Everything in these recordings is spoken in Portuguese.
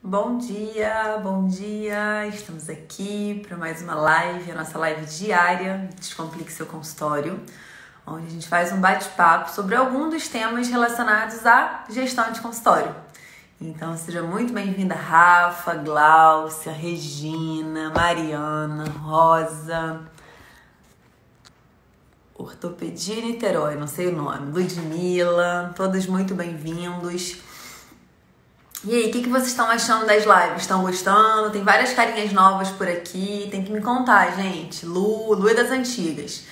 Bom dia! Estamos aqui para mais uma live, a nossa live diária, Descomplique Seu Consultório, onde a gente faz um bate-papo sobre algum dos temas relacionados à gestão de consultório. Então, seja muito bem-vinda, Rafa, Gláucia, Regina, Mariana, Rosa, Ortopedia Niterói, não sei o nome, Ludmila, todos muito bem-vindos. E aí, o que vocês estão achando das lives? Estão gostando? Tem várias carinhas novas por aqui, tem que me contar, gente. Lu é das antigas.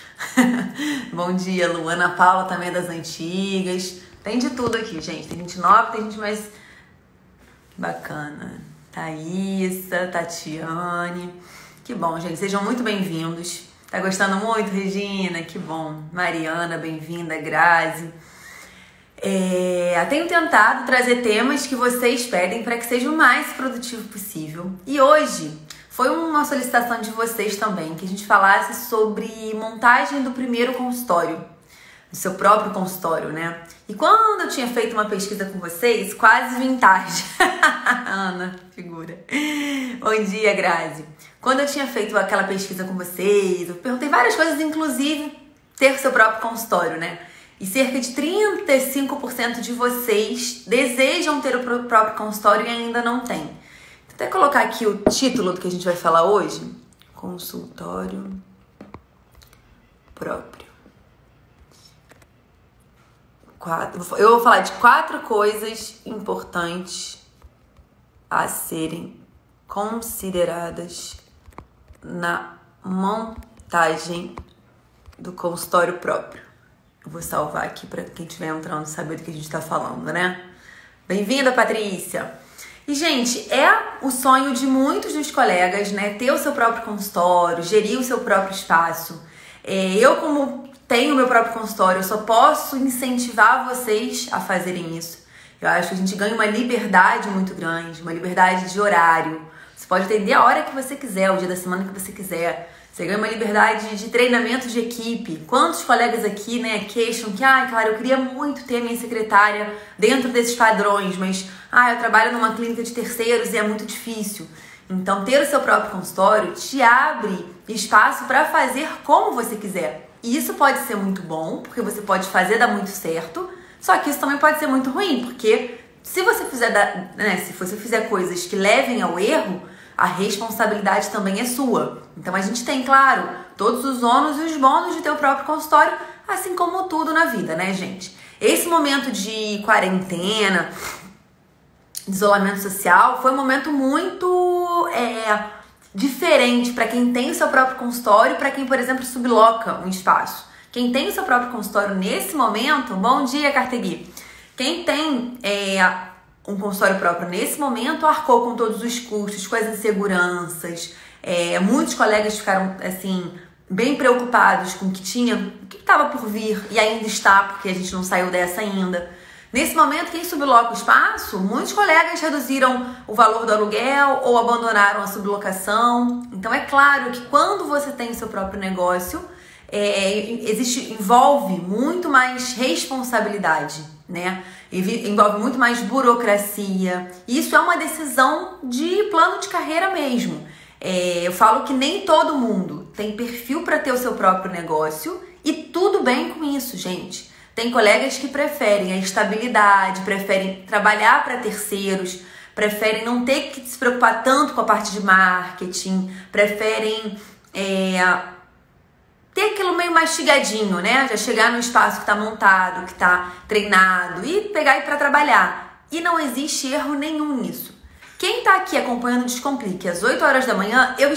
Bom dia, Lu. Ana Paula também é das antigas. Tem de tudo aqui, gente. Tem gente nova, tem gente mais bacana. Thaísa, Tatiane. Que bom, gente. Sejam muito bem-vindos. Tá gostando muito, Regina? Que bom. Mariana, bem-vinda. Grazi. Tenho tentado trazer temas que vocês pedem para que seja o mais produtivo possível. E hoje foi uma solicitação de vocês também que a gente falasse sobre montagem do primeiro consultório, do seu próprio consultório, né? E quando eu tinha feito uma pesquisa com vocês, quase vintage. Ana, figura. Bom dia, Grazi. Quando eu tinha feito aquela pesquisa com vocês, eu perguntei várias coisas, inclusive ter seu próprio consultório, né? E cerca de 35% de vocês desejam ter o próprio consultório e ainda não tem. Vou até colocar aqui o título do que a gente vai falar hoje. Consultório próprio. Eu vou falar de 4 coisas importantes a serem consideradas na montagem do consultório próprio. Eu vou salvar aqui para quem estiver entrando saber do que a gente está falando, né? Bem-vinda, Patrícia! E, gente, é o sonho de muitos dos colegas, né? Ter o seu próprio consultório, gerir o seu próprio espaço. Eu, como tenho o meu próprio consultório, eu só posso incentivar vocês a fazerem isso. Eu acho que a gente ganha uma liberdade muito grande, uma liberdade de horário. Você pode atender a hora que você quiser, o dia da semana que você quiser. Você ganha uma liberdade de treinamento de equipe. Quantos colegas aqui, né, queixam que, claro, eu queria muito ter a minha secretária dentro desses padrões, mas, eu trabalho numa clínica de terceiros e é muito difícil. Então, ter o seu próprio consultório te abre espaço para fazer como você quiser. E isso pode ser muito bom, porque você pode fazer dar muito certo, só que isso também pode ser muito ruim, porque se você fizer coisas que levem ao erro, a responsabilidade também é sua. Então a gente tem, claro, todos os ônus e os bônus de ter o próprio consultório, assim como tudo na vida, né, gente? Esse momento de quarentena, de isolamento social, foi um momento muito diferente para quem tem o seu próprio consultório e para quem, por exemplo, subloca um espaço. Quem tem o seu próprio consultório nesse momento, bom dia, Cartegui. Quem tem um consultório próprio nesse momento arcou com todos os custos, com as inseguranças. Muitos colegas ficaram assim bem preocupados com o que estava por vir e ainda está, porque a gente não saiu dessa ainda. Nesse momento, quem subloca o espaço, muitos colegas reduziram o valor do aluguel ou abandonaram a sublocação. Então é claro que quando você tem o seu próprio negócio, envolve muito mais responsabilidade, né? Envolve muito mais burocracia. Isso é uma decisão de plano de carreira mesmo. Eu falo que nem todo mundo tem perfil para ter o seu próprio negócio e tudo bem com isso, gente. Tem colegas que preferem a estabilidade, preferem trabalhar para terceiros, preferem não ter que se preocupar tanto com a parte de marketing, preferem ter aquilo meio mastigadinho, né? Já chegar no espaço que está montado, que está treinado e pegar para trabalhar. E não existe erro nenhum nisso. Quem está aqui acompanhando o Descomplique às 8 horas da manhã, eu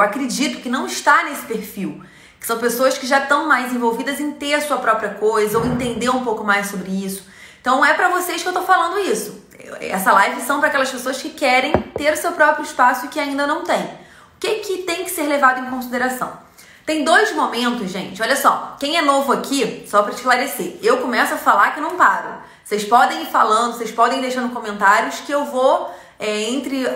acredito que não está nesse perfil. Que são pessoas que já estão mais envolvidas em ter a sua própria coisa ou entender um pouco mais sobre isso. Então é para vocês que eu tô falando isso. Essa live são para aquelas pessoas que querem ter o seu próprio espaço e que ainda não têm. O que tem que ser levado em consideração? Tem 2 momentos, gente. Olha só, quem é novo aqui, só para te esclarecer, eu começo a falar que não paro. Vocês podem ir falando, vocês podem ir deixando comentários que eu vou, entre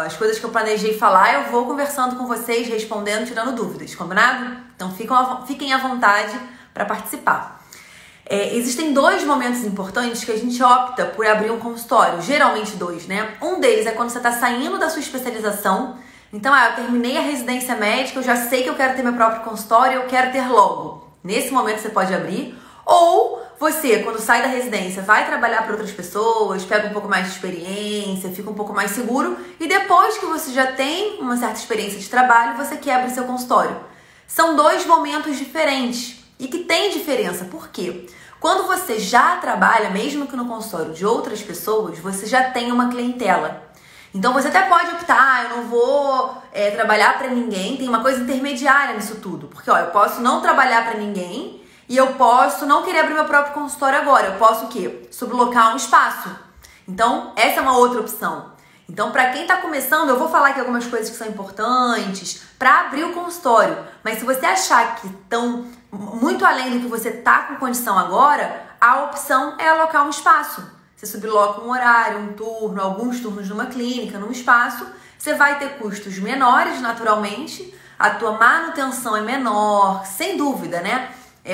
as coisas que eu planejei falar, eu vou conversando com vocês, respondendo, tirando dúvidas, combinado? Então fiquem à vontade para participar. Existem 2 momentos importantes que a gente opta por abrir um consultório, geralmente 2, né? Um deles é quando você está saindo da sua especialização. Então, eu terminei a residência médica, eu já sei que eu quero ter meu próprio consultório, eu quero ter logo. Nesse momento você pode abrir. Ou você, quando sai da residência, vai trabalhar para outras pessoas, pega um pouco mais de experiência, fica um pouco mais seguro. E depois que você já tem uma certa experiência de trabalho, você quer abrir seu consultório. São 2 momentos diferentes e que tem diferença. Por quê? Quando você já trabalha, mesmo que no consultório de outras pessoas, você já tem uma clientela. Então você até pode optar, eu não vou trabalhar para ninguém, tem uma coisa intermediária nisso tudo. Porque eu posso não trabalhar para ninguém e eu posso não querer abrir meu próprio consultório agora. Eu posso o quê? Sublocar um espaço. Então essa é uma outra opção. Então para quem está começando, eu vou falar aqui algumas coisas que são importantes para abrir o consultório. Mas se você achar que estão muito além do que você está com condição agora, a opção é alocar um espaço. Você subloca um horário, um turno, alguns turnos numa clínica, num espaço. Você vai ter custos menores, naturalmente. A tua manutenção é menor, sem dúvida, né?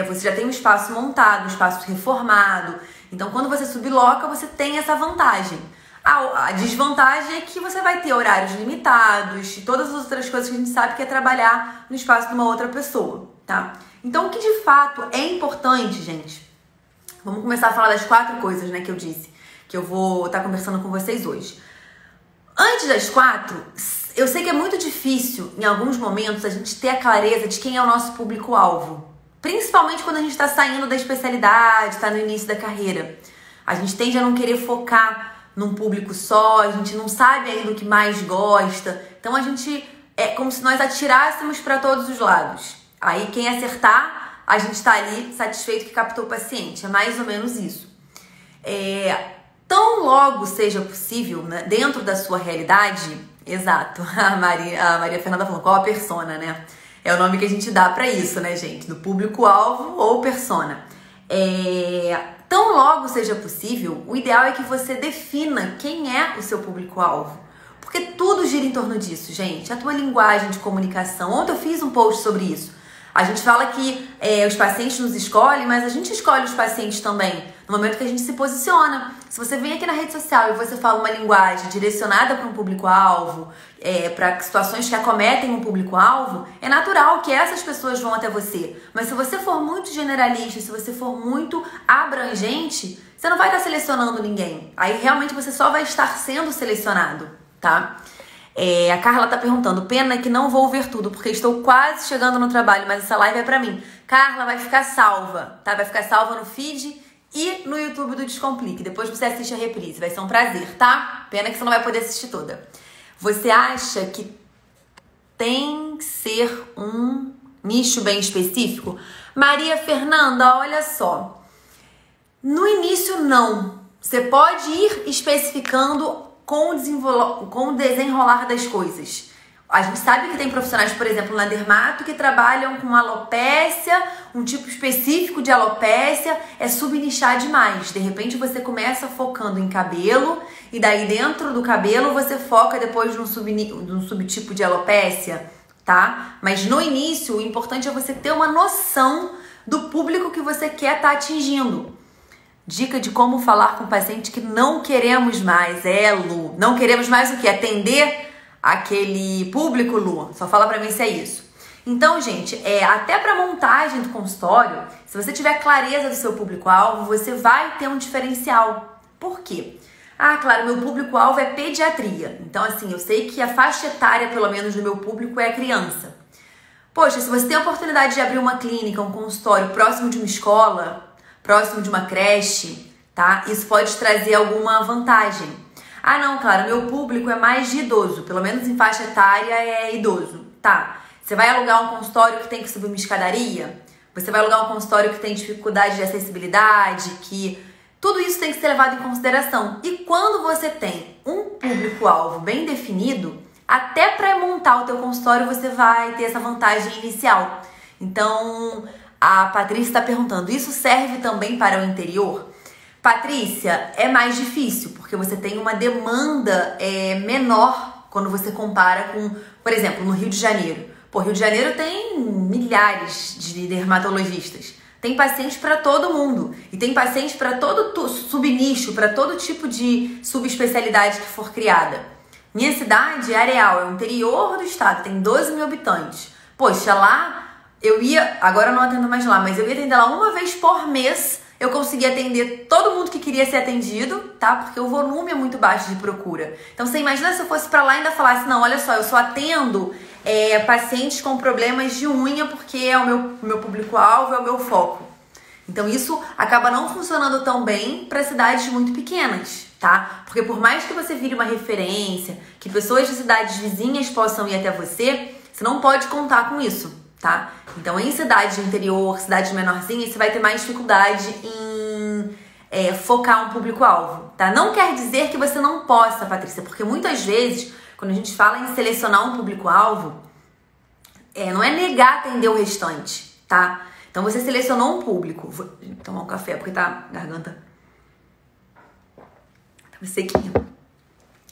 Você já tem um espaço montado, um espaço reformado. Então, quando você subloca, você tem essa vantagem. A desvantagem é que você vai ter horários limitados e todas as outras coisas que a gente sabe que é trabalhar no espaço de uma outra pessoa, tá? Então, o que de fato é importante, gente? Vamos começar a falar das 4 coisas, né, que eu disse, que eu vou estar conversando com vocês hoje. Antes das 4, eu sei que é muito difícil, em alguns momentos, a gente ter a clareza de quem é o nosso público-alvo. Principalmente quando a gente está saindo da especialidade, está no início da carreira. A gente tende a não querer focar num público só, a gente não sabe ainda o que mais gosta. Então, é como se nós atirássemos para todos os lados. Aí, quem acertar, a gente está ali satisfeito que captou o paciente. É mais ou menos isso. Tão logo seja possível, né, dentro da sua realidade, exato, a Maria Fernanda falou, qual a persona, né? É o nome que a gente dá pra isso, né, gente? Do público-alvo ou persona. Tão logo seja possível, o ideal é que você defina quem é o seu público-alvo. Porque tudo gira em torno disso, gente. A tua linguagem de comunicação. Ontem eu fiz um post sobre isso. A gente fala que os pacientes nos escolhem, mas a gente escolhe os pacientes também no momento que a gente se posiciona. Se você vem aqui na rede social e você fala uma linguagem direcionada para um público-alvo, para situações que acometem um público-alvo, é natural que essas pessoas vão até você. Mas se você for muito generalista, se você for muito abrangente, você não vai estar selecionando ninguém. Aí realmente você só vai estar sendo selecionado, tá? A Carla tá perguntando, pena que não vou ver tudo, porque estou quase chegando no trabalho, mas essa live é pra mim. Carla, vai ficar salva, tá? Vai ficar salva no feed e no YouTube do Descomplique. Depois você assiste a reprise, vai ser um prazer, tá? Pena que você não vai poder assistir toda. Você acha que tem que ser um nicho bem específico? Maria Fernanda, olha só. No início, não. Você pode ir especificando com o desenrolar das coisas. A gente sabe que tem profissionais, por exemplo, na dermato, que trabalham com alopécia, um tipo específico de alopécia, é subnichar demais. De repente você começa focando em cabelo, e daí dentro do cabelo você foca depois num subtipo de alopécia, tá? Mas no início, o importante é você ter uma noção do público que você quer estar atingindo. Dica de como falar com o paciente que não queremos mais. Lu, não queremos mais o quê? Atender aquele público, Lu? Só fala pra mim se é isso. Então, gente, até pra montagem do consultório, se você tiver clareza do seu público-alvo, você vai ter um diferencial. Por quê? Claro, meu público-alvo é pediatria. Então, assim, eu sei que a faixa etária, pelo menos, do meu público é a criança. Poxa, se você tem a oportunidade de abrir uma clínica, um consultório próximo de uma escola, próximo de uma creche, tá? Isso pode trazer alguma vantagem. Não, claro, meu público é mais de idoso, pelo menos em faixa etária é idoso, tá? Você vai alugar um consultório que tem que subir uma escadaria? Você vai alugar um consultório que tem dificuldade de acessibilidade, que tudo isso tem que ser levado em consideração. E quando você tem um público-alvo bem definido, até para montar o teu consultório você vai ter essa vantagem inicial. Então, a Patrícia está perguntando, isso serve também para o interior? Patrícia, é mais difícil, porque você tem uma demanda menor quando você compara com, por exemplo, no Rio de Janeiro. Rio de Janeiro tem milhares de dermatologistas. Tem paciente para todo mundo. E tem paciente para todo subnicho, para todo tipo de subespecialidade que for criada. Minha cidade é Areal, é o interior do estado, tem 12 mil habitantes. Poxa, lá eu ia, agora eu não atendo mais lá, mas eu ia atender lá uma vez por mês. Eu consegui atender todo mundo que queria ser atendido, tá? Porque o volume é muito baixo de procura. Então você imagina se eu fosse pra lá e ainda falasse, não, olha só, eu só atendo pacientes com problemas de unha porque é o meu público-alvo, é o meu foco. Então isso acaba não funcionando tão bem para cidades muito pequenas, tá? Porque por mais que você vire uma referência, que pessoas de cidades vizinhas possam ir até você, você não pode contar com isso, tá? Então em cidades de interior, cidades menorzinhas, você vai ter mais dificuldade em focar um público-alvo, tá? Não quer dizer que você não possa, Patrícia, porque muitas vezes, quando a gente fala em selecionar um público-alvo, não é negar atender o restante, tá? Então você selecionou um público. Vou tomar um café porque tá a garganta tá sequinha.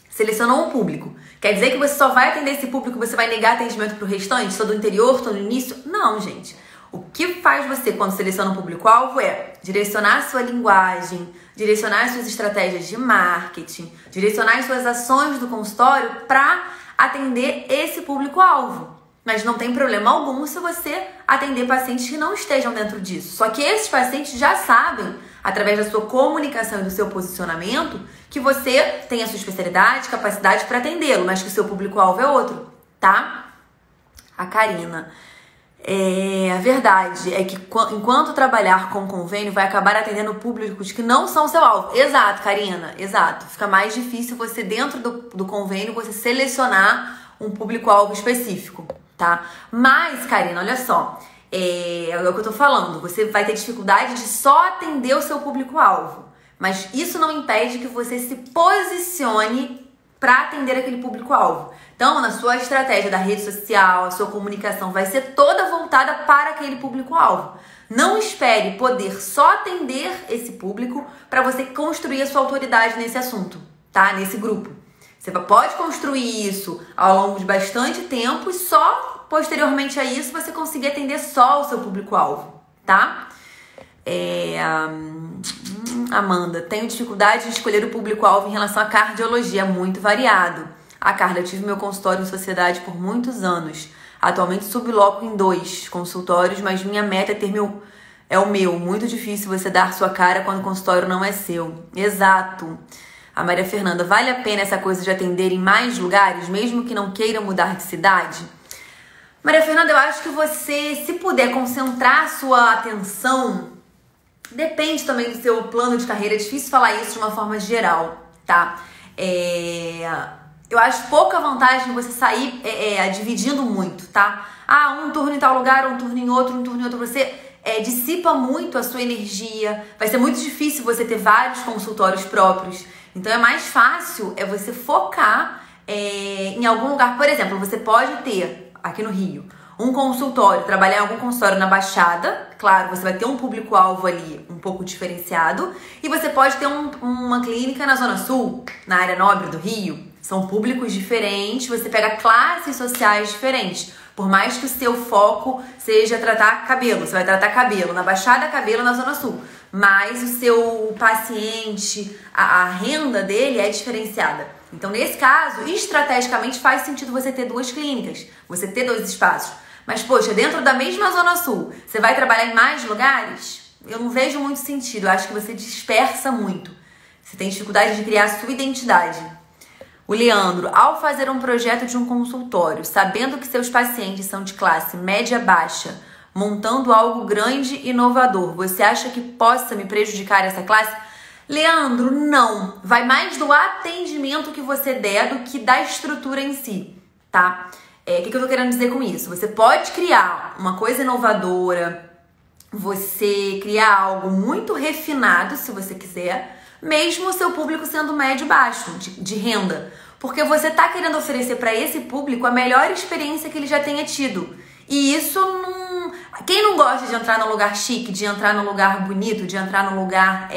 Selecionou um público. Quer dizer que você só vai atender esse público, você vai negar atendimento pro restante? Sou do interior, tô no início? Não, gente. O que faz você quando seleciona um público-alvo é direcionar a sua linguagem, direcionar as suas estratégias de marketing, direcionar as suas ações do consultório para atender esse público-alvo. Mas não tem problema algum se você atender pacientes que não estejam dentro disso. Só que esses pacientes já sabem, através da sua comunicação e do seu posicionamento, que você tem a sua especialidade, capacidade para atendê-lo, mas que o seu público-alvo é outro, tá? A Karina. A verdade é que enquanto trabalhar com convênio, vai acabar atendendo públicos que não são seu alvo. Exato, Karina, exato. Fica mais difícil você, dentro do convênio, você selecionar um público-alvo específico, tá? Mas, Karina, olha só, é o que eu tô falando, você vai ter dificuldade de só atender o seu público-alvo, mas isso não impede que você se posicione para atender aquele público-alvo. Então, na sua estratégia da rede social, a sua comunicação vai ser toda voltada para aquele público-alvo. Não espere poder só atender esse público para você construir a sua autoridade nesse assunto, tá? Nesse grupo. Você pode construir isso ao longo de bastante tempo e só posteriormente a isso você conseguir atender só o seu público-alvo, tá? Amanda, tenho dificuldade de escolher o público-alvo em relação à cardiologia, muito variado. Carla, eu tive meu consultório em sociedade por muitos anos. Atualmente subloco em 2 consultórios, mas minha meta é o meu. Muito difícil você dar sua cara quando o consultório não é seu. Exato. A Maria Fernanda, vale a pena essa coisa de atender em mais lugares, mesmo que não queira mudar de cidade? Maria Fernanda, eu acho que você, se puder concentrar a sua atenção, depende também do seu plano de carreira, é difícil falar isso de uma forma geral, tá? Eu acho pouca vantagem você sair dividindo muito, tá? Um turno em tal lugar, um turno em outro, você dissipa muito a sua energia, vai ser muito difícil você ter vários consultórios próprios. Então é mais fácil você focar em algum lugar. Por exemplo, você pode ter, aqui no Rio, um consultório, trabalhar em algum consultório na Baixada. Claro, você vai ter um público-alvo ali um pouco diferenciado. E você pode ter uma clínica na Zona Sul, na área nobre do Rio. São públicos diferentes, você pega classes sociais diferentes. Por mais que o seu foco seja tratar cabelo, você vai tratar cabelo na Baixada, cabelo na Zona Sul. Mas o seu paciente, a renda dele é diferenciada. Então, nesse caso, estrategicamente faz sentido você ter 2 clínicas, você ter 2 espaços. Mas, poxa, dentro da mesma Zona Sul, você vai trabalhar em mais lugares? Eu não vejo muito sentido, eu acho que você dispersa muito. Você tem dificuldade de criar a sua identidade. O Leandro, ao fazer um projeto de um consultório, sabendo que seus pacientes são de classe média-baixa, montando algo grande e inovador, você acha que possa me prejudicar essa classe? Leandro, não. Vai mais do atendimento que você der do que da estrutura em si, tá? O que eu tô querendo dizer com isso? Você pode criar uma coisa inovadora, você criar algo muito refinado, se você quiser, mesmo o seu público sendo médio e baixo, de renda. Porque você tá querendo oferecer para esse público a melhor experiência que ele já tenha tido. E isso não... Quem não gosta de entrar num lugar chique, de entrar num lugar bonito, de entrar num lugar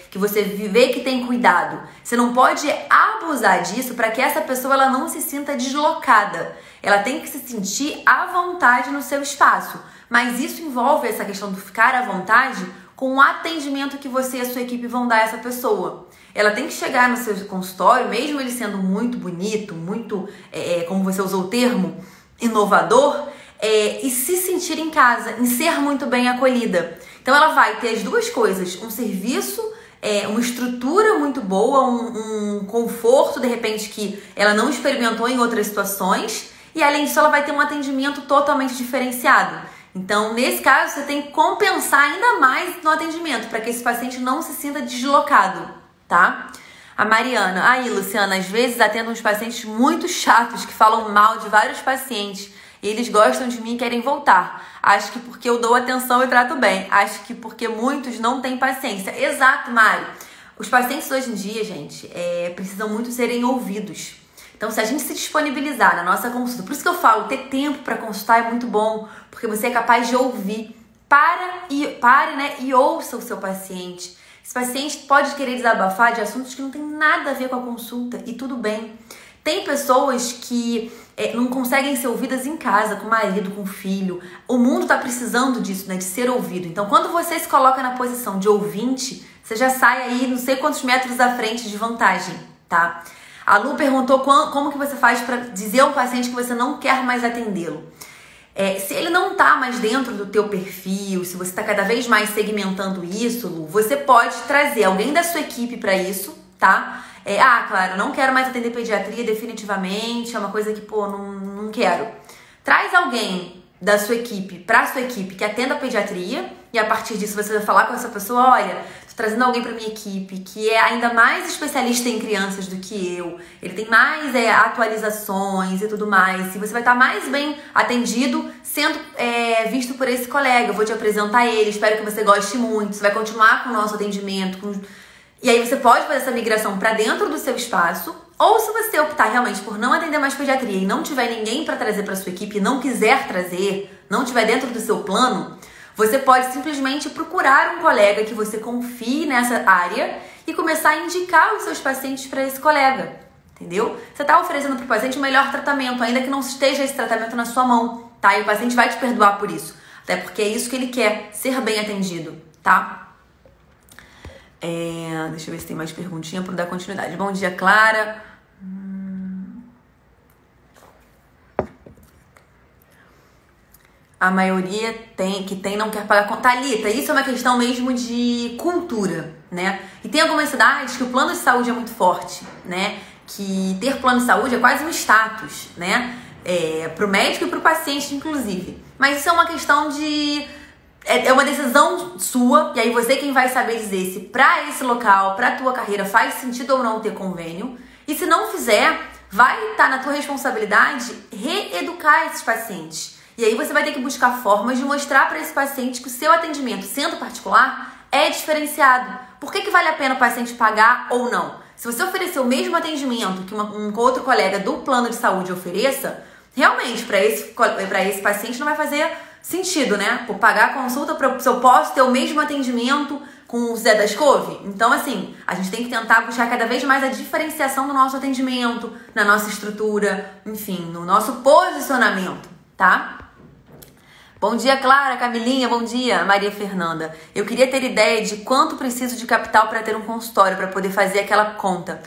que você vê que tem cuidado? Você não pode abusar disso para que essa pessoa ela não se sinta deslocada. Ela tem que se sentir à vontade no seu espaço. Mas isso envolve essa questão do ficar à vontade com o atendimento que você e a sua equipe vão dar a essa pessoa. Ela tem que chegar no seu consultório, mesmo ele sendo muito bonito, muito, como você usou o termo, inovador, e se sentir em casa, em ser muito bem acolhida. Então ela vai ter as duas coisas, um serviço, uma estrutura muito boa, um conforto, de repente, que ela não experimentou em outras situações, e além disso ela vai ter um atendimento totalmente diferenciado. Então, nesse caso, você tem que compensar ainda mais no atendimento, para que esse paciente não se sinta deslocado, tá? A Mariana, aí, Luciana, às vezes atendo uns pacientes muito chatos que falam mal de vários pacientes e eles gostam de mim e querem voltar. Acho que porque eu dou atenção e trato bem. Acho que porque muitos não têm paciência. Exato, Mari. Os pacientes hoje em dia, gente, precisam muito serem ouvidos. Então, se a gente se disponibilizar na nossa consulta, por isso que eu falo, ter tempo para consultar é muito bom, porque você é capaz de ouvir. Pare, né, e ouça o seu paciente. Esse paciente pode querer desabafar de assuntos que não tem nada a ver com a consulta, e tudo bem. Tem pessoas que não conseguem ser ouvidas em casa, com o marido, com o filho. O mundo está precisando disso, né, de ser ouvido. Então, quando você se coloca na posição de ouvinte, você já sai aí não sei quantos metros à frente de vantagem, tá? A Lu perguntou como que você faz para dizer ao paciente que você não quer mais atendê-lo. Se ele não tá mais dentro do teu perfil, se você está cada vez mais segmentando isso, Lu, você pode trazer alguém da sua equipe para isso, tá? Claro, não quero mais atender pediatria definitivamente, é uma coisa que, não quero. Traz alguém da sua equipe para sua equipe que atenda a pediatria e a partir disso você vai falar com essa pessoa, olha, tô trazendo alguém para minha equipe que é ainda mais especialista em crianças do que eu, ele tem mais atualizações e tudo mais, e você vai estar mais bem atendido sendo visto por esse colega. Eu vou te apresentar ele, espero que você goste muito, você vai continuar com o nosso atendimento, e aí você pode fazer essa migração para dentro do seu espaço, ou se você optar realmente por não atender mais pediatria e não tiver ninguém para trazer para sua equipe, não quiser trazer, não tiver dentro do seu plano, você pode simplesmente procurar um colega que você confie nessa área e começar a indicar os seus pacientes para esse colega, entendeu? Você está oferecendo para o paciente o melhor tratamento, ainda que não esteja esse tratamento na sua mão, tá? E o paciente vai te perdoar por isso, até porque é isso que ele quer, ser bem atendido, tá? Deixa eu ver se tem mais perguntinha para dar continuidade. Bom dia, Clara. A maioria não quer pagar conta. Thalita, isso é uma questão mesmo de cultura, né? E tem algumas cidades que o plano de saúde é muito forte, né? Que ter plano de saúde é quase um status, né? Pro médico e pro paciente, inclusive. Mas isso é uma questão de... É uma decisão sua, e aí você quem vai saber dizer se pra esse local, pra tua carreira, faz sentido ou não ter convênio. E se não fizer, vai estar na tua responsabilidade reeducar esses pacientes. E aí você vai ter que buscar formas de mostrar para esse paciente que o seu atendimento, sendo particular, é diferenciado. Por que vale a pena o paciente pagar ou não? Se você oferecer o mesmo atendimento que um outro colega do plano de saúde ofereça, realmente para esse paciente não vai fazer sentido, né? Por pagar a consulta, se eu posso ter o mesmo atendimento com o Zé das Couve. Então, assim, a gente tem que tentar buscar cada vez mais a diferenciação do nosso atendimento, na nossa estrutura, enfim, no nosso posicionamento, tá? Bom dia, Clara, Camilinha, bom dia, Maria Fernanda. Eu queria ter ideia de quanto preciso de capital para ter um consultório, para poder fazer aquela conta.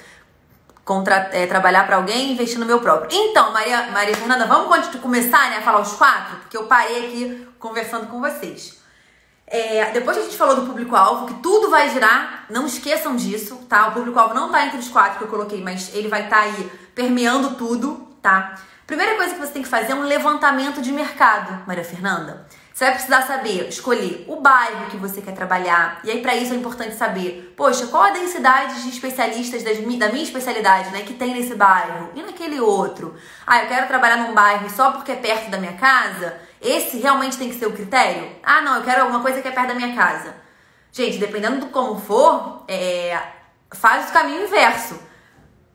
Trabalhar para alguém e investir no meu próprio. Então, Maria Fernanda, vamos começar, né, a falar os 4? Porque eu parei aqui conversando com vocês. Depois que a gente falou do público-alvo, que tudo vai girar, não esqueçam disso, tá? O público-alvo não tá entre os 4 que eu coloquei, mas ele vai estar aí permeando tudo, tá? Primeira coisa que você tem que fazer é um levantamento de mercado, Maria Fernanda. Você vai precisar saber, escolher o bairro que você quer trabalhar. E aí, para isso, é importante saber, poxa, qual a densidade de especialistas da minha especialidade, né, que tem nesse bairro e naquele outro. Eu quero trabalhar num bairro só porque é perto da minha casa. Esse realmente tem que ser o critério? Não, eu quero alguma coisa que é perto da minha casa. Gente, dependendo do como for, faz o caminho inverso.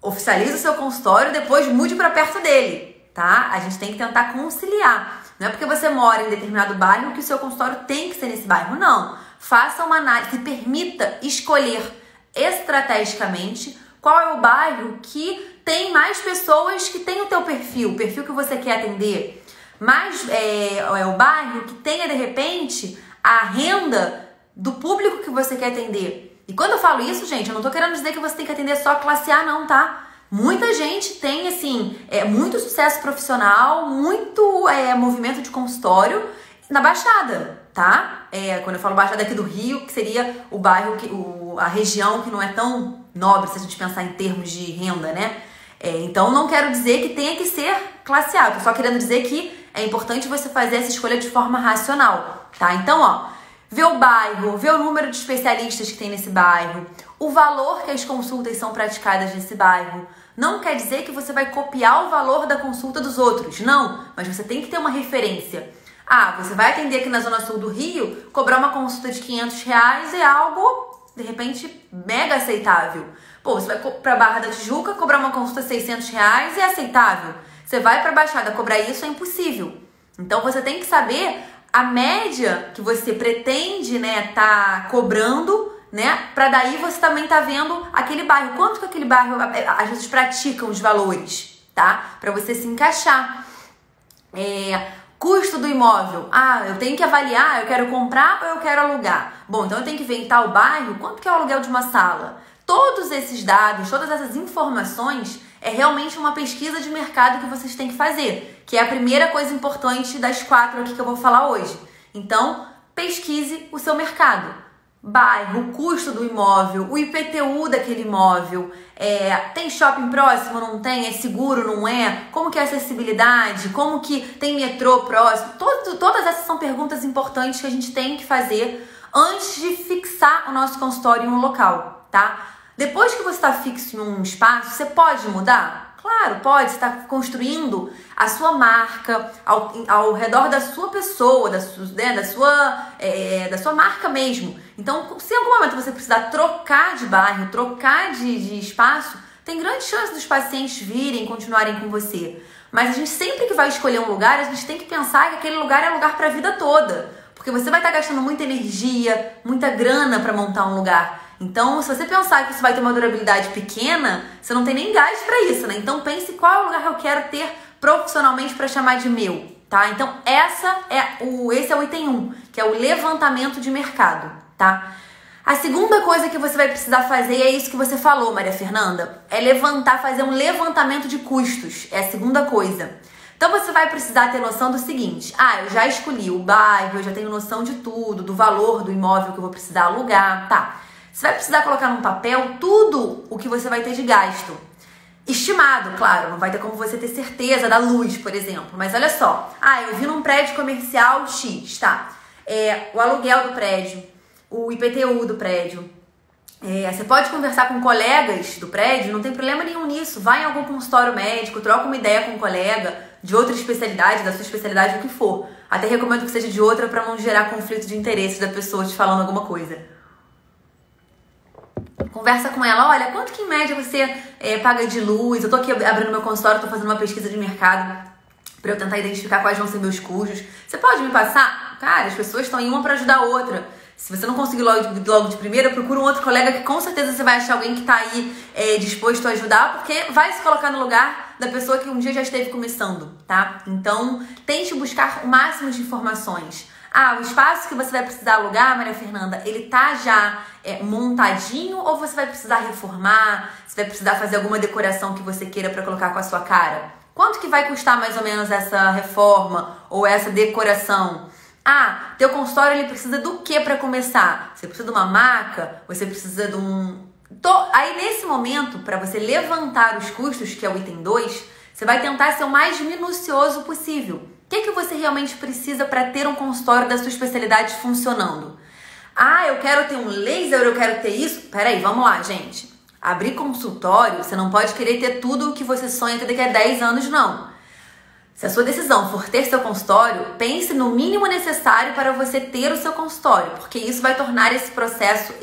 Oficializa o seu consultório, depois mude para perto dele, tá? A gente tem que tentar conciliar. Não é porque você mora em determinado bairro que o seu consultório tem que ser nesse bairro, não. Faça uma análise, permita escolher estrategicamente qual é o bairro que tem mais pessoas que tem o teu perfil, o perfil que você quer atender. Mas é o bairro que tenha, de repente, a renda do público que você quer atender. E quando eu falo isso, gente, eu não tô querendo dizer que você tem que atender só a classe A, não, tá? Muita gente tem, assim, muito sucesso profissional, muito movimento de consultório na Baixada, tá? Quando eu falo Baixada aqui do Rio, que seria o bairro, a região que não é tão nobre, se a gente pensar em termos de renda, né? Então, não quero dizer que tenha que ser classe A. Eu tô só querendo dizer que é importante você fazer essa escolha de forma racional, tá? Então, ó, vê o bairro, vê o número de especialistas que tem nesse bairro, o valor que as consultas são praticadas nesse bairro. Não quer dizer que você vai copiar o valor da consulta dos outros, não. Mas você tem que ter uma referência. Você vai atender aqui na Zona Sul do Rio, cobrar uma consulta de R$500 é algo, de repente, mega aceitável. Pô, você vai pra Barra da Tijuca, cobrar uma consulta de R$600 é aceitável. Você vai pra Baixada, cobrar isso é impossível. Então, você tem que saber a média que você pretende, né, tá cobrando, né, pra daí você também tá vendo aquele bairro. Quanto que aquele bairro, às vezes, praticam os valores, tá? Pra você se encaixar. Custo do imóvel. Eu tenho que avaliar, eu quero comprar ou eu quero alugar. Bom, então eu tenho que ver em tal bairro quanto que é o aluguel de uma sala. Todos esses dados, todas essas informações é realmente uma pesquisa de mercado que vocês têm que fazer, que é a primeira coisa importante das 4 aqui que eu vou falar hoje. Então, pesquise o seu mercado. Bairro, o custo do imóvel, o IPTU daquele imóvel, tem shopping próximo, não tem? É seguro, não é? Como que é a acessibilidade? Como que tem metrô próximo? Todas essas são perguntas importantes que a gente tem que fazer antes de fixar o nosso consultório em um local, tá? Depois que você está fixo em um espaço, você pode mudar? Claro, pode. Você está construindo a sua marca ao redor da sua pessoa, da sua marca mesmo. Então, se em algum momento você precisar trocar de bairro, trocar de espaço, tem grande chance dos pacientes virem, continuarem com você. Mas a gente sempre que vai escolher um lugar, a gente tem que pensar que aquele lugar é lugar para a vida toda. Porque você vai estar gastando muita energia, muita grana para montar um lugar. Então, se você pensar que você vai ter uma durabilidade pequena, você não tem nem gás para isso, né? Então, pense qual é o lugar que eu quero ter profissionalmente para chamar de meu, tá? Então, esse é o item 1, que é o levantamento de mercado, tá? A segunda coisa que você vai precisar fazer, é isso que você falou, Maria Fernanda, fazer um levantamento de custos. É a segunda coisa. Então, você vai precisar ter noção do seguinte: eu já escolhi o bairro, eu já tenho noção de tudo, do valor do imóvel que eu vou precisar alugar, tá? Você vai precisar colocar num papel tudo o que você vai ter de gasto. Estimado, claro, não vai ter como você ter certeza da luz, por exemplo. Mas olha só, eu vi num prédio comercial X, tá? O aluguel do prédio, o IPTU do prédio. Você pode conversar com colegas do prédio, não tem problema nenhum nisso. Vai em algum consultório médico, troca uma ideia com um colega de outra especialidade, da sua especialidade, o que for. Até recomendo que seja de outra para não gerar conflito de interesse da pessoa te falando alguma coisa. Conversa com ela, olha, quanto que em média você paga de luz? Eu tô aqui abrindo meu consultório, tô fazendo uma pesquisa de mercado para eu tentar identificar quais vão ser meus custos. Você pode me passar? Cara, as pessoas estão em uma para ajudar a outra. Se você não conseguir logo de primeira, procura um outro colega que com certeza você vai achar alguém que tá aí disposto a ajudar, porque vai se colocar no lugar da pessoa que um dia já esteve começando, tá? Então, tente buscar o máximo de informações. O espaço que você vai precisar alugar, Maria Fernanda, ele tá já montadinho ou você vai precisar reformar? Você vai precisar fazer alguma decoração que você queira para colocar com a sua cara? Quanto que vai custar mais ou menos essa reforma ou essa decoração? Teu consultório ele precisa do que para começar? Você precisa de uma maca? Você precisa de um... Aí nesse momento, para você levantar os custos, que é o item 2, você vai tentar ser o mais minucioso possível. O que você realmente precisa para ter um consultório da sua especialidade funcionando? Eu quero ter um laser, eu quero ter isso. Peraí, vamos lá, gente. Abrir consultório, você não pode querer ter tudo o que você sonha ter daqui a 10 anos, não. Se a sua decisão for ter seu consultório, pense no mínimo necessário para você ter o seu consultório, porque isso vai tornar esse processo,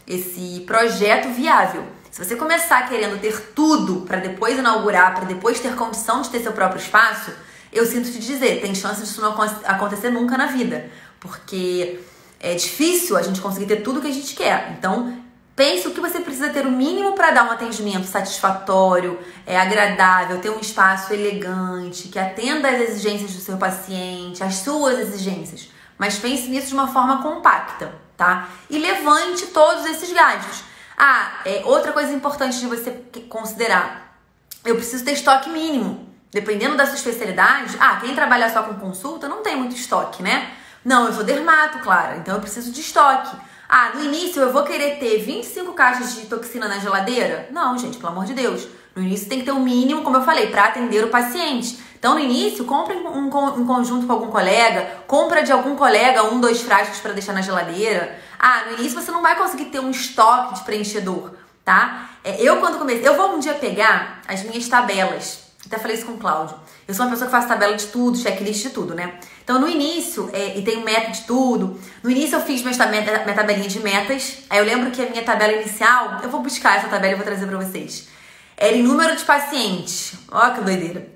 esse projeto viável. Se você começar querendo ter tudo para depois inaugurar, para depois ter condição de ter seu próprio espaço, eu sinto te dizer, tem chance disso não acontecer nunca na vida, porque é difícil a gente conseguir ter tudo que a gente quer. Então, pense o que você precisa ter o mínimo para dar um atendimento satisfatório, agradável, ter um espaço elegante, que atenda às exigências do seu paciente, às suas exigências. Mas pense nisso de uma forma compacta, tá? E levante todos esses gastos. Outra coisa importante de você considerar. Eu preciso ter estoque mínimo. Dependendo da sua especialidade, quem trabalha só com consulta não tem muito estoque, né? Não, eu sou dermato, claro, então eu preciso de estoque. No início eu vou querer ter 25 caixas de toxina na geladeira? Não, gente, pelo amor de Deus. No início tem que ter um mínimo, como eu falei, para atender o paciente. Então, no início, compra em conjunto com algum colega, compra de algum colega 1, 2 frascos para deixar na geladeira. No início você não vai conseguir ter um estoque de preenchedor, tá? Eu quando comecei, eu vou um dia pegar as minhas tabelas. Até falei isso com o Cláudio. Eu sou uma pessoa que faz tabela de tudo, checklist de tudo, né? Então, no início, e tem meta de tudo. No início, eu fiz minha tabelinha de metas. Aí, eu lembro que a minha tabela inicial... Eu vou buscar essa tabela e vou trazer pra vocês. Era em número de pacientes. Ó, que doideira.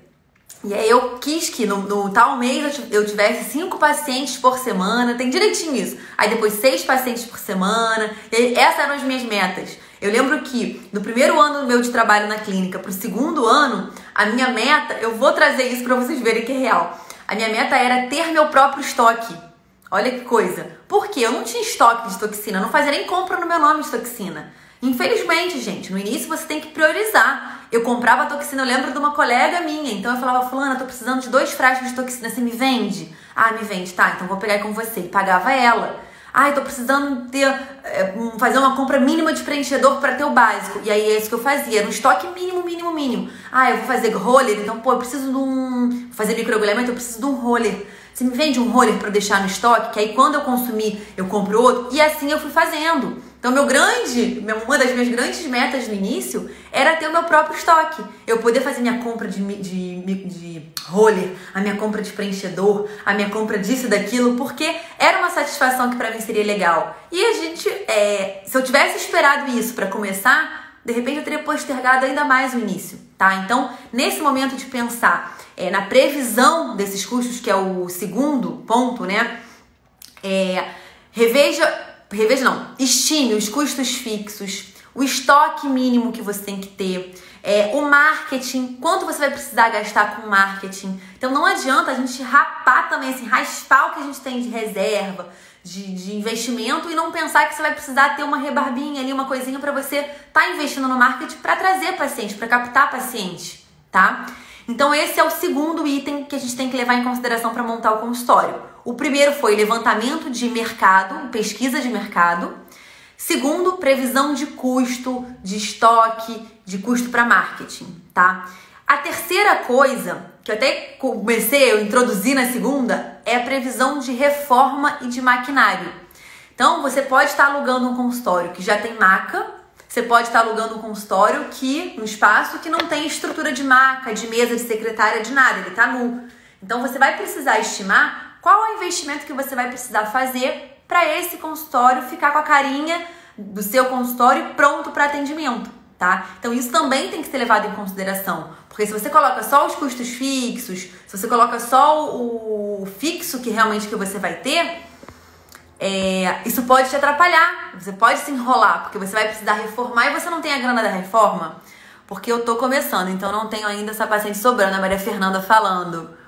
E aí, eu quis que no tal mês eu tivesse 5 pacientes por semana. Tem direitinho isso. Aí, depois, 6 pacientes por semana. E essas eram as minhas metas. Eu lembro que no primeiro ano meu de trabalho na clínica pro segundo ano, a minha meta, eu vou trazer isso pra vocês verem que é real. A minha meta era ter meu próprio estoque. Olha que coisa. Por quê? Eu não tinha estoque de toxina, eu não fazia nem compra no meu nome de toxina. Infelizmente, gente, no início você tem que priorizar. Eu comprava toxina, eu lembro de uma colega minha, então eu falava, fulana, tô precisando de 2 frascos de toxina, você me vende? Me vende, tá, então vou pegar aí com você. E pagava ela. Tô precisando fazer uma compra mínima de preenchedor para ter o básico. E aí é isso que eu fazia, no estoque mínimo. Eu vou fazer roller, então, eu preciso de vou fazer microagulhamento, eu preciso de um roller. Você me vende um roller para deixar no estoque, que aí quando eu consumir, eu compro outro. E assim eu fui fazendo. Então, uma das minhas grandes metas no início era ter o meu próprio estoque. Eu poder fazer minha compra de roller, a minha compra de preenchedor, a minha compra disso e daquilo, porque era uma satisfação que pra mim seria legal. E a gente, se eu tivesse esperado isso pra começar, de repente eu teria postergado ainda mais o início, tá? Então, nesse momento de pensar na previsão desses custos, que é o segundo ponto, né? Estime os custos fixos, o estoque mínimo que você tem que ter, o marketing, quanto você vai precisar gastar com marketing. Então não adianta a gente rapar também, assim, raspar o que a gente tem de reserva, de investimento e não pensar que você vai precisar ter uma rebarbinha ali, uma coisinha para você tá investindo no marketing para trazer paciente, para captar paciente, tá? Então esse é o segundo item que a gente tem que levar em consideração para montar o consultório. O primeiro foi levantamento de mercado, pesquisa de mercado. Segundo, previsão de custo, de estoque, de custo para marketing, tá? A terceira coisa, que eu até eu introduzi na segunda, é a previsão de reforma e de maquinário. Então, você pode estar alugando um consultório que já tem maca, você pode estar alugando um consultório um espaço que não tem estrutura de maca, de mesa, de secretária, de nada, ele tá nu. Então, você vai precisar estimar qual é o investimento que você vai precisar fazer para esse consultório ficar com a carinha do seu consultório pronto para atendimento, tá? Então isso também tem que ser levado em consideração, porque se você coloca só os custos fixos, se você coloca só o fixo que realmente que você vai ter, isso pode te atrapalhar, você pode se enrolar, porque você vai precisar reformar e você não tem a grana da reforma, porque eu tô começando, então não tenho ainda essa paciente sobrando, a Maria Fernanda falando.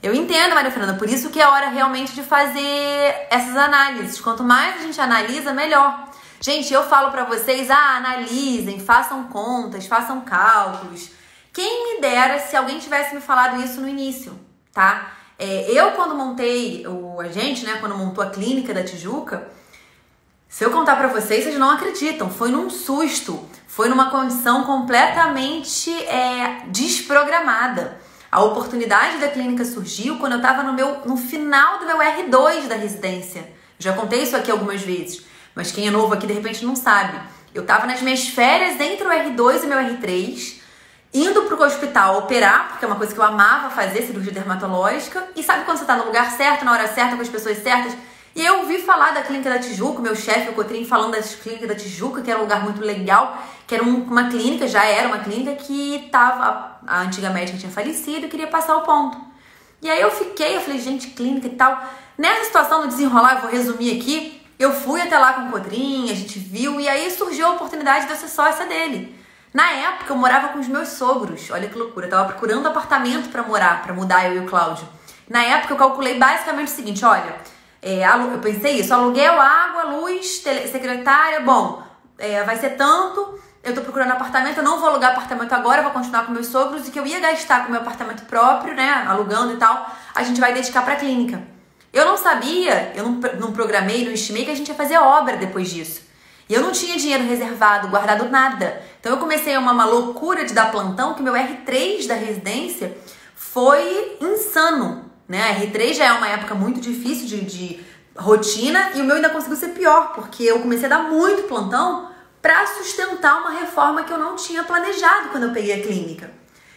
Eu entendo, Maria Fernanda, por isso que é hora realmente de fazer essas análises. Quanto mais a gente analisa, melhor. Gente, eu falo pra vocês, analisem, façam contas, façam cálculos. Quem me dera se alguém tivesse me falado isso no início, tá? Eu quando montei, quando montou a clínica da Tijuca, se eu contar pra vocês não acreditam, foi num susto, foi numa condição completamente desprogramada. A oportunidade da clínica surgiu quando eu estava no final do meu R2 da residência. Já contei isso aqui algumas vezes, mas quem é novo aqui de repente não sabe. Eu estava nas minhas férias entre o R2 e meu R3, indo para o hospital operar, porque é uma coisa que eu amava fazer, cirurgia dermatológica. E sabe quando você está no lugar certo, na hora certa, com as pessoas certas? E eu ouvi falar da Clínica da Tijuca, meu chefe, o Cotrim, falando da Clínica da Tijuca, que era um lugar muito legal, que era uma clínica, já era uma clínica que a antiga médica tinha falecido e queria passar o ponto. E aí eu falei, gente, clínica e tal. Nessa situação do desenrolar, eu vou resumir aqui, Eu fui até lá com o Codrim, a gente viu, e aí surgiu a oportunidade de eu ser sócia dele. Na época, eu morava com os meus sogros. Olha que loucura, eu tava procurando apartamento pra morar, pra mudar eu e o Cláudio. Na época, eu calculei basicamente o seguinte, olha, eu pensei isso, aluguel, água, luz, secretária, bom, vai ser tanto, eu tô procurando apartamento, eu não vou alugar apartamento agora, eu vou continuar com meus sogros, e que eu ia gastar com meu apartamento próprio, né, alugando e tal, a gente vai dedicar pra clínica. Eu não sabia, eu não programei, não estimei que a gente ia fazer obra depois disso. E eu não tinha dinheiro reservado, guardado nada. Então eu comecei uma loucura de dar plantão, que meu R3 da residência foi insano, né? A R3 já é uma época muito difícil de rotina, e o meu ainda conseguiu ser pior, porque eu comecei a dar muito plantão para sustentar uma reforma que eu não tinha planejado quando eu peguei a clínica.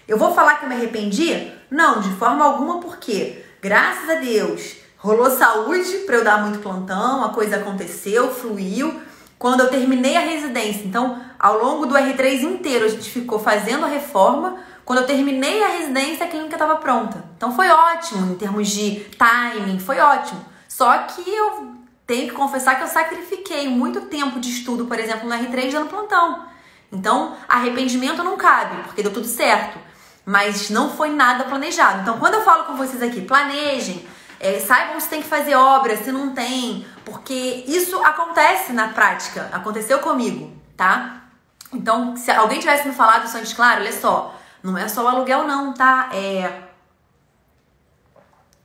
Eu vou falar que eu me arrependi? Não, de forma alguma, porque, graças a Deus, rolou saúde para eu dar muito plantão, a coisa aconteceu, fluiu. Quando eu terminei a residência, então, ao longo do R3 inteiro, a gente ficou fazendo a reforma. Quando eu terminei a residência, a clínica estava pronta. Então, foi ótimo em termos de timing, foi ótimo. Só que eu tenho que confessar que eu sacrifiquei muito tempo de estudo, por exemplo, no R3 dando plantão. Então, arrependimento não cabe, porque deu tudo certo. Mas não foi nada planejado. Então, quando eu falo com vocês aqui, planejem, saibam se tem que fazer obra, se não tem, porque isso acontece na prática, aconteceu comigo, tá? Então, se alguém tivesse me falado isso antes, claro, olha só, não é só o aluguel não, tá?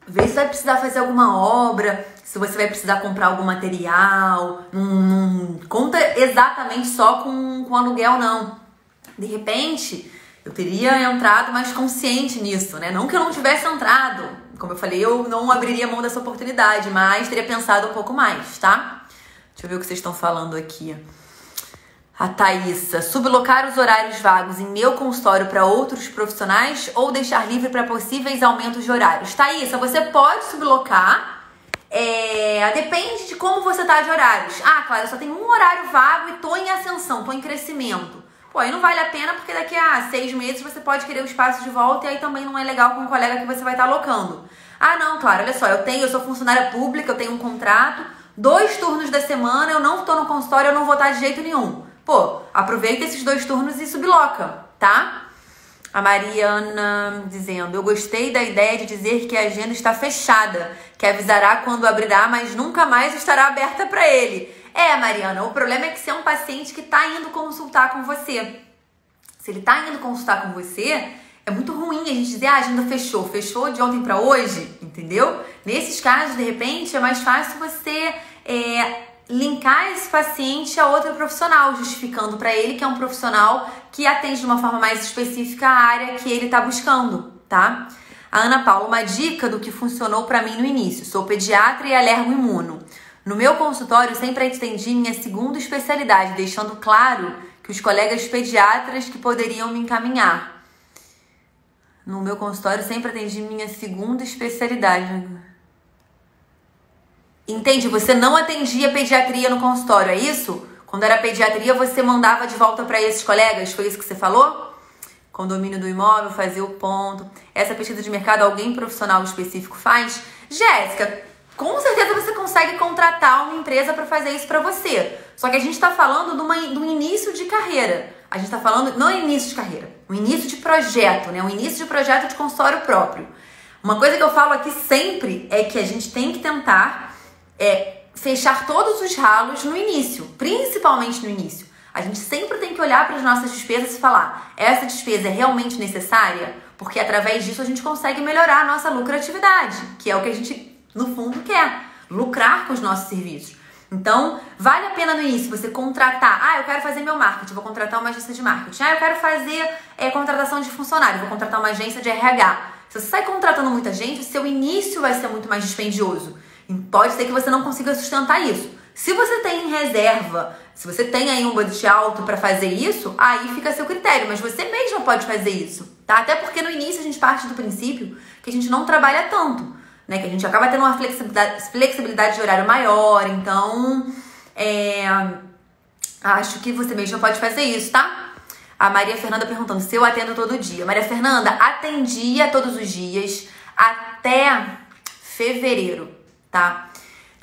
Vê se vai precisar fazer alguma obra, se você vai precisar comprar algum material, não conta exatamente só com aluguel não. De repente, eu teria entrado mais consciente nisso, né? Não que eu não tivesse entrado. Como eu falei, eu não abriria mão dessa oportunidade, mas teria pensado um pouco mais, tá? Deixa eu ver o que vocês estão falando aqui. A Thaísa, sublocar os horários vagos em meu consultório para outros profissionais ou deixar livre para possíveis aumentos de horários? Thaísa, você pode sublocar, depende de como você tá de horários. Ah, claro, eu só tenho um horário vago e tô em ascensão, tô em crescimento. Pô, aí não vale a pena, porque daqui a 6 meses você pode querer o espaço de volta e aí também não é legal com o colega que você vai estar alocando. Ah, não, claro, olha só, eu sou funcionária pública, eu tenho um contrato, 2 turnos da semana, eu não tô no consultório, eu não vou estar de jeito nenhum. Pô, aproveita esses 2 turnos e subloca, tá? A Mariana dizendo, eu gostei da ideia de dizer que a agenda está fechada, que avisará quando abrirá, mas nunca mais estará aberta para ele. Mariana, o problema é que você é um paciente que tá indo consultar com você. Se ele tá indo consultar com você, é muito ruim a gente dizer, a agenda fechou de ontem para hoje, entendeu? Nesses casos, de repente, é mais fácil você linkar esse paciente a outro profissional, justificando para ele que é um profissional que atende de uma forma mais específica a área que ele tá buscando, tá? A Ana Paula, uma dica do que funcionou para mim no início. Sou pediatra e alergo-imuno. No meu consultório, sempre atendi minha segunda especialidade, deixando claro que os colegas pediatras que poderiam me encaminhar. No meu consultório, sempre atendi minha segunda especialidade. Entende? Você não atendia pediatria no consultório, é isso? Quando era pediatria, você mandava de volta para esses colegas? Foi isso que você falou? Condomínio do imóvel, fazer o ponto. Essa pesquisa de mercado, alguém profissional específico faz? Jéssica, com certeza você consegue contratar uma empresa para fazer isso para você. Só que a gente está falando do início de carreira. A gente está falando, não é início de carreira, o início de projeto, né? O início de projeto de consultório próprio. Uma coisa que eu falo aqui sempre é que a gente tem que tentar fechar todos os ralos no início, principalmente no início. A gente sempre tem que olhar para as nossas despesas e falar, essa despesa é realmente necessária? Porque através disso a gente consegue melhorar a nossa lucratividade, que é o que a gente, no fundo, quer. Lucrar com os nossos serviços. Então, vale a pena no início você contratar. Eu quero fazer meu marketing, vou contratar uma agência de marketing. Eu quero fazer contratação de funcionário, vou contratar uma agência de RH. Se você sai contratando muita gente, o seu início vai ser muito mais dispendioso. E pode ser que você não consiga sustentar isso. Se você tem em reserva, se você tem aí um budget alto para fazer isso, aí fica a seu critério. Mas você mesma pode fazer isso, tá? Até porque no início a gente parte do princípio que a gente não trabalha tanto, né? Que a gente acaba tendo uma flexibilidade de horário maior. Então, acho que você mesma pode fazer isso, tá? A Maria Fernanda perguntando se eu atendo todo dia. Maria Fernanda, atendia todos os dias até fevereiro, tá?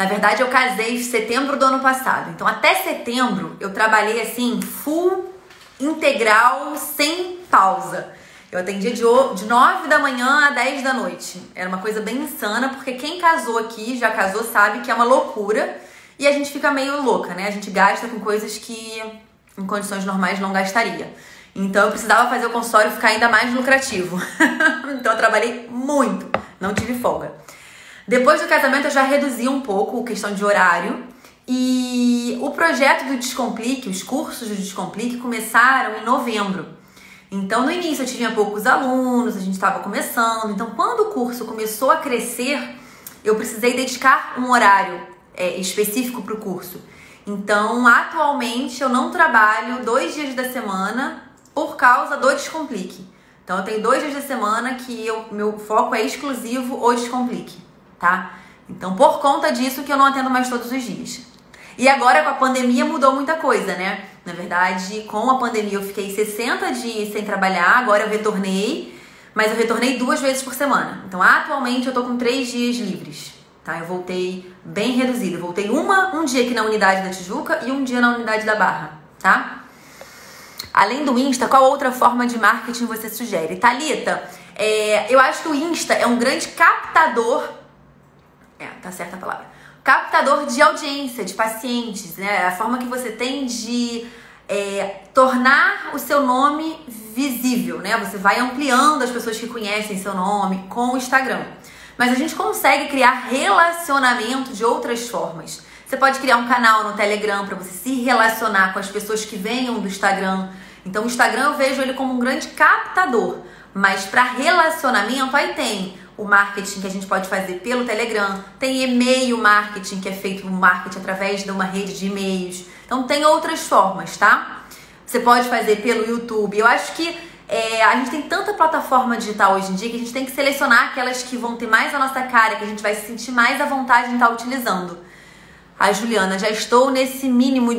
Na verdade, eu casei em setembro do ano passado. Então, até setembro, eu trabalhei assim, full, integral, sem pausa. Eu atendia de 9 da manhã a 10 da noite. Era uma coisa bem insana, porque quem casou aqui, já casou, sabe que é uma loucura. E a gente fica meio louca, né? A gente gasta com coisas que em condições normais não gastaria. Então eu precisava fazer o consultório ficar ainda mais lucrativo. Então eu trabalhei muito, não tive folga. Depois do casamento eu já reduzi um pouco a questão de horário. E o projeto do Descomplique, os cursos do Descomplique começaram em novembro. Então, no início eu tinha poucos alunos, a gente estava começando. Então, quando o curso começou a crescer, eu precisei dedicar um horário específico para o curso. Então, atualmente, eu não trabalho 2 dias da semana por causa do Descomplique. Então, eu tenho 2 dias da semana que meu foco é exclusivo o Descomplique, tá? Então, por conta disso que eu não atendo mais todos os dias. E agora, com a pandemia, mudou muita coisa, né? Na verdade, com a pandemia eu fiquei 60 dias sem trabalhar, agora eu retornei, mas eu retornei 2 vezes por semana. Então, atualmente, eu tô com 3 dias livres, tá? Eu voltei bem reduzido. Eu voltei um dia aqui na unidade da Tijuca e um dia na unidade da Barra, tá? Além do Insta, qual outra forma de marketing você sugere? Thalita, eu acho que o Insta é um grande captador... tá certa a palavra. Captador de audiência, de pacientes, né? A forma que você tem de tornar o seu nome visível, né? Você vai ampliando as pessoas que conhecem seu nome com o Instagram. Mas a gente consegue criar relacionamento de outras formas. Você pode criar um canal no Telegram para você se relacionar com as pessoas que venham do Instagram. Então o Instagram eu vejo ele como um grande captador. Mas para relacionamento aí tem o marketing que a gente pode fazer pelo Telegram, tem e-mail marketing, que é feito um marketing através de uma rede de e-mails. Então tem outras formas, tá? Você pode fazer pelo YouTube. Eu acho que a gente tem tanta plataforma digital hoje em dia que a gente tem que selecionar aquelas que vão ter mais a nossa cara, que a gente vai se sentir mais à vontade em estar utilizando. A Juliana, já estou nesse mínimo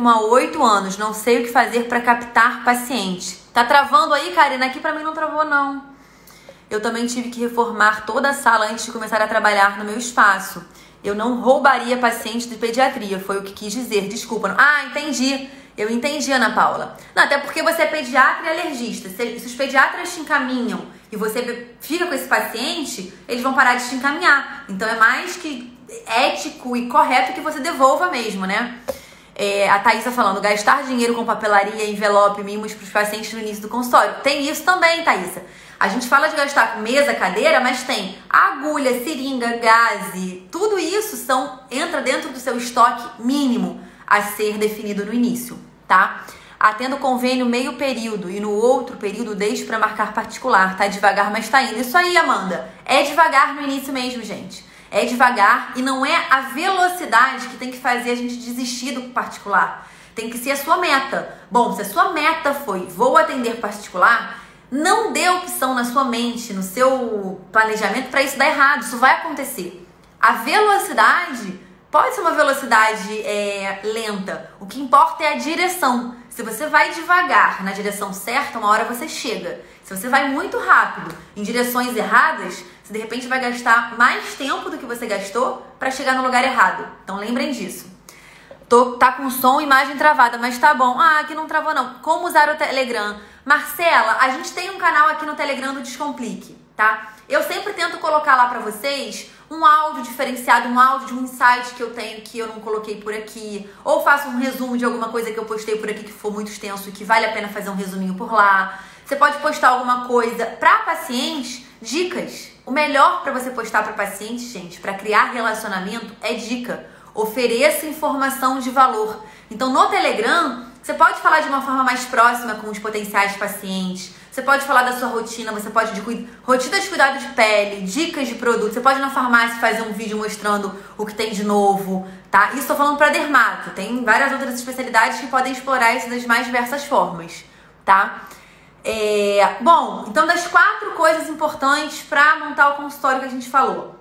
há 8 anos, não sei o que fazer para captar paciente. Tá travando aí, Karina? Aqui pra mim não travou, não. Eu também tive que reformar toda a sala antes de começar a trabalhar no meu espaço. Eu não roubaria paciente de pediatria, foi o que quis dizer. Desculpa. Ah, entendi. Eu entendi, Ana Paula. Não, até porque você é pediatra e alergista. Se os pediatras te encaminham e você fica com esse paciente, eles vão parar de te encaminhar. Então é mais que ético e correto que você devolva mesmo, né? A Thaísa falando, gastar dinheiro com papelaria, envelope, mimos para os pacientes no início do consultório. Tem isso também, Thaísa. A gente fala de gastar com mesa, cadeira, mas tem agulha, seringa, gaze, tudo isso entra dentro do seu estoque mínimo a ser definido no início, tá? Atendo convênio meio período e no outro período deixo para marcar particular, tá devagar, mas tá indo. Isso aí, Amanda, é devagar no início mesmo, gente. É devagar e não é a velocidade que tem que fazer a gente desistir do particular. Tem que ser a sua meta. Bom, se a sua meta foi vou atender particular, não dê opção na sua mente, no seu planejamento para isso dar errado. Isso vai acontecer. A velocidade pode ser uma velocidade lenta. O que importa é a direção. Se você vai devagar na direção certa, uma hora você chega. Se você vai muito rápido em direções erradas, você de repente vai gastar mais tempo do que você gastou para chegar no lugar errado. Então lembrem disso. Tá com som e imagem travada, mas tá bom. Ah, aqui não travou não. Como usar o Telegram? Marcela, a gente tem um canal aqui no Telegram do Descomplique, tá? Eu sempre tento colocar lá pra vocês um áudio diferenciado, um áudio de um insight que eu tenho que eu não coloquei por aqui, ou faço um resumo de alguma coisa que eu postei por aqui que for muito extenso e que vale a pena fazer um resuminho por lá. Você pode postar alguma coisa pra pacientes, dicas. O melhor pra você postar pra pacientes, gente, pra criar relacionamento é dica. Ofereça informação de valor. Então, no Telegram, você pode falar de uma forma mais próxima com os potenciais pacientes. Você pode falar da sua rotina, você pode rotina de cuidado de pele, dicas de produto. Você pode ir na farmácia fazer um vídeo mostrando o que tem de novo, tá? Isso estou falando para dermato. Tem várias outras especialidades que podem explorar isso das mais diversas formas, tá? Bom, então das 4 coisas importantes para montar o consultório que a gente falou.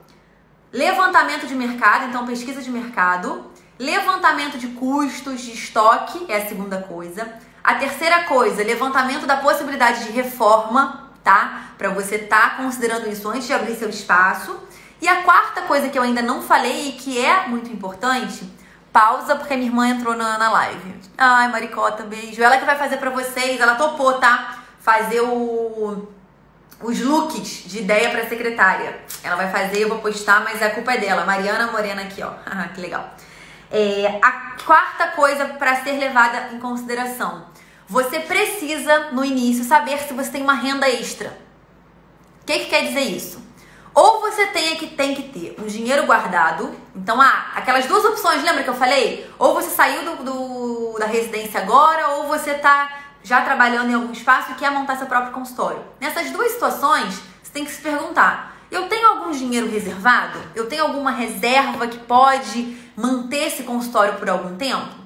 Levantamento de mercado, então pesquisa de mercado. Levantamento de custos de estoque é a segunda coisa. A terceira coisa, levantamento da possibilidade de reforma, tá? Para você estar considerando isso antes de abrir seu espaço. E a quarta coisa que eu ainda não falei e que é muito importante, pausa porque a minha irmã entrou na live. Ai, Maricota, beijo. Ela que vai fazer pra vocês, ela topou, tá? Fazer os looks de ideia pra secretária. Ela vai fazer, eu vou postar, mas a culpa é dela. Mariana Morena aqui, ó. Que legal. A quarta coisa pra ser levada em consideração. Você precisa, no início, saber se você tem uma renda extra. O que quer dizer isso? Ou você tem que ter um dinheiro guardado. Então, aquelas duas opções, lembra que eu falei? Ou você saiu da residência agora, ou você tá já trabalhando em algum espaço e quer montar seu próprio consultório. Nessas duas situações, você tem que se perguntar: eu tenho algum dinheiro reservado? Eu tenho alguma reserva que pode manter esse consultório por algum tempo?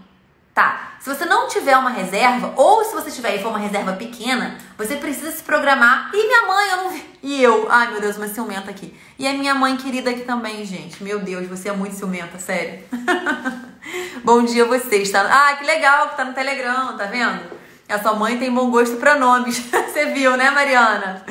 Tá, se você não tiver uma reserva, ou se você tiver e for uma reserva pequena, você precisa se programar. E minha mãe, eu não vi. E eu, ai meu Deus, uma ciumenta aqui. E a minha mãe querida aqui também, gente. Meu Deus, você é muito ciumenta, sério. Bom dia a vocês, tá? Que legal que tá no Telegram, tá vendo? A sua mãe tem bom gosto pra nomes. Você viu, né, Mariana?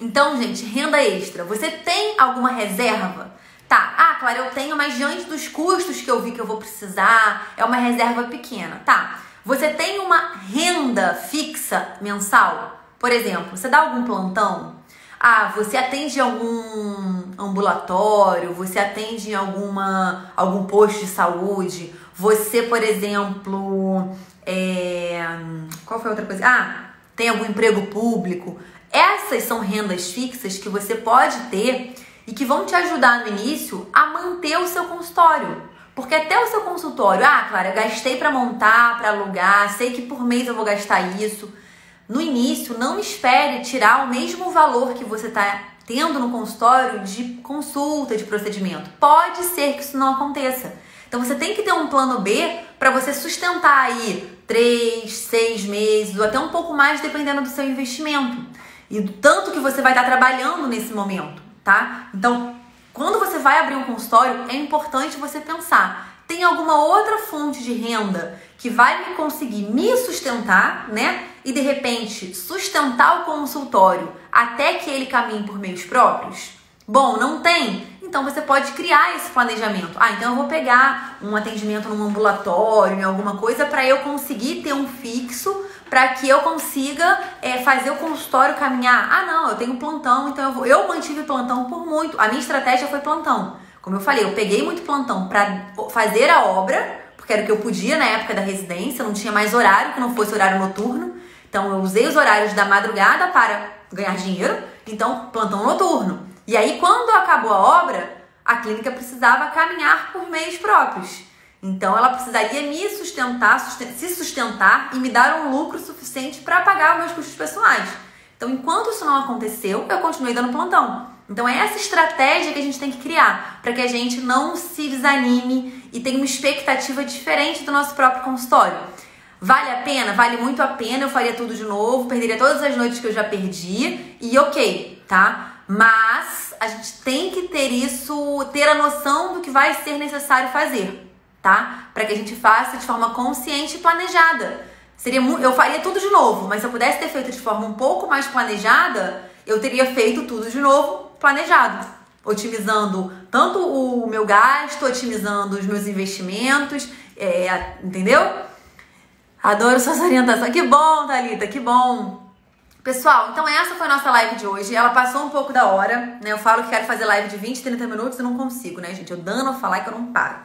Então, gente, renda extra. Você tem alguma reserva? Tá, claro, eu tenho, mas diante dos custos que eu vi que eu vou precisar, é uma reserva pequena. Tá, você tem uma renda fixa mensal? Por exemplo, você dá algum plantão? Você atende algum ambulatório? Você atende em algum posto de saúde? Você, por exemplo, qual foi a outra coisa? Tem algum emprego público? Essas são rendas fixas que você pode ter e que vão te ajudar no início a manter o seu consultório. Porque até o seu consultório, claro, eu gastei para montar, para alugar, sei que por mês eu vou gastar isso. No início, não espere tirar o mesmo valor que você está tendo no consultório de consulta, de procedimento. Pode ser que isso não aconteça. Então você tem que ter um plano B para você sustentar aí 3, 6 meses ou até um pouco mais, dependendo do seu investimento e do tanto que você vai estar trabalhando nesse momento. Tá? Então, quando você vai abrir um consultório, é importante você pensar: tem alguma outra fonte de renda que vai conseguir me sustentar, né? E de repente sustentar o consultório até que ele caminhe por meios próprios? Bom, não tem? Então você pode criar esse planejamento. Então eu vou pegar um atendimento num ambulatório, em alguma coisa, para eu conseguir ter um fixo, para que eu consiga fazer o consultório caminhar. Não, eu tenho plantão, então eu mantive plantão por muito. A minha estratégia foi plantão. Como eu falei, eu peguei muito plantão para fazer a obra, porque era o que eu podia na época da residência, não tinha mais horário que não fosse horário noturno. Então eu usei os horários da madrugada para ganhar dinheiro, então plantão noturno. E aí quando acabou a obra, a clínica precisava caminhar por meios próprios. Então ela precisaria me sustentar, se sustentar e me dar um lucro suficiente para pagar os meus custos pessoais. Então, enquanto isso não aconteceu, eu continuei dando plantão. Então é essa estratégia que a gente tem que criar para que a gente não se desanime e tenha uma expectativa diferente do nosso próprio consultório. Vale a pena? Vale muito a pena, eu faria tudo de novo, perderia todas as noites que eu já perdi e ok, tá? Mas a gente tem que ter a noção do que vai ser necessário fazer, tá? Para que a gente faça de forma consciente e planejada. Eu faria tudo de novo, mas se eu pudesse ter feito de forma um pouco mais planejada, eu teria feito tudo de novo planejado, otimizando tanto o meu gasto, otimizando os meus investimentos, entendeu? Adoro suas orientações. Que bom, Thalita, que bom. Pessoal, então essa foi a nossa live de hoje. Ela passou um pouco da hora, né? Eu falo que quero fazer live de 20, 30 minutos e não consigo, né, gente? Eu dando a falar que eu não paro.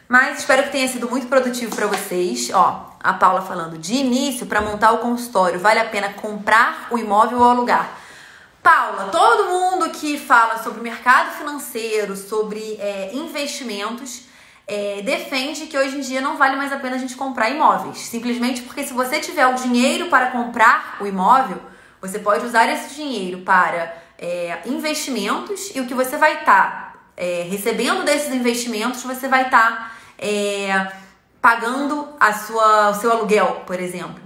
Mas espero que tenha sido muito produtivo para vocês. A Paula falando: de início, para montar o consultório, vale a pena comprar o imóvel ou alugar? Paula, todo mundo que fala sobre mercado financeiro, sobre investimentos, defende que hoje em dia não vale mais a pena a gente comprar imóveis. Simplesmente porque se você tiver o dinheiro para comprar o imóvel, você pode usar esse dinheiro para investimentos e o que você vai estar recebendo desses investimentos, você vai estar pagando o seu aluguel, por exemplo.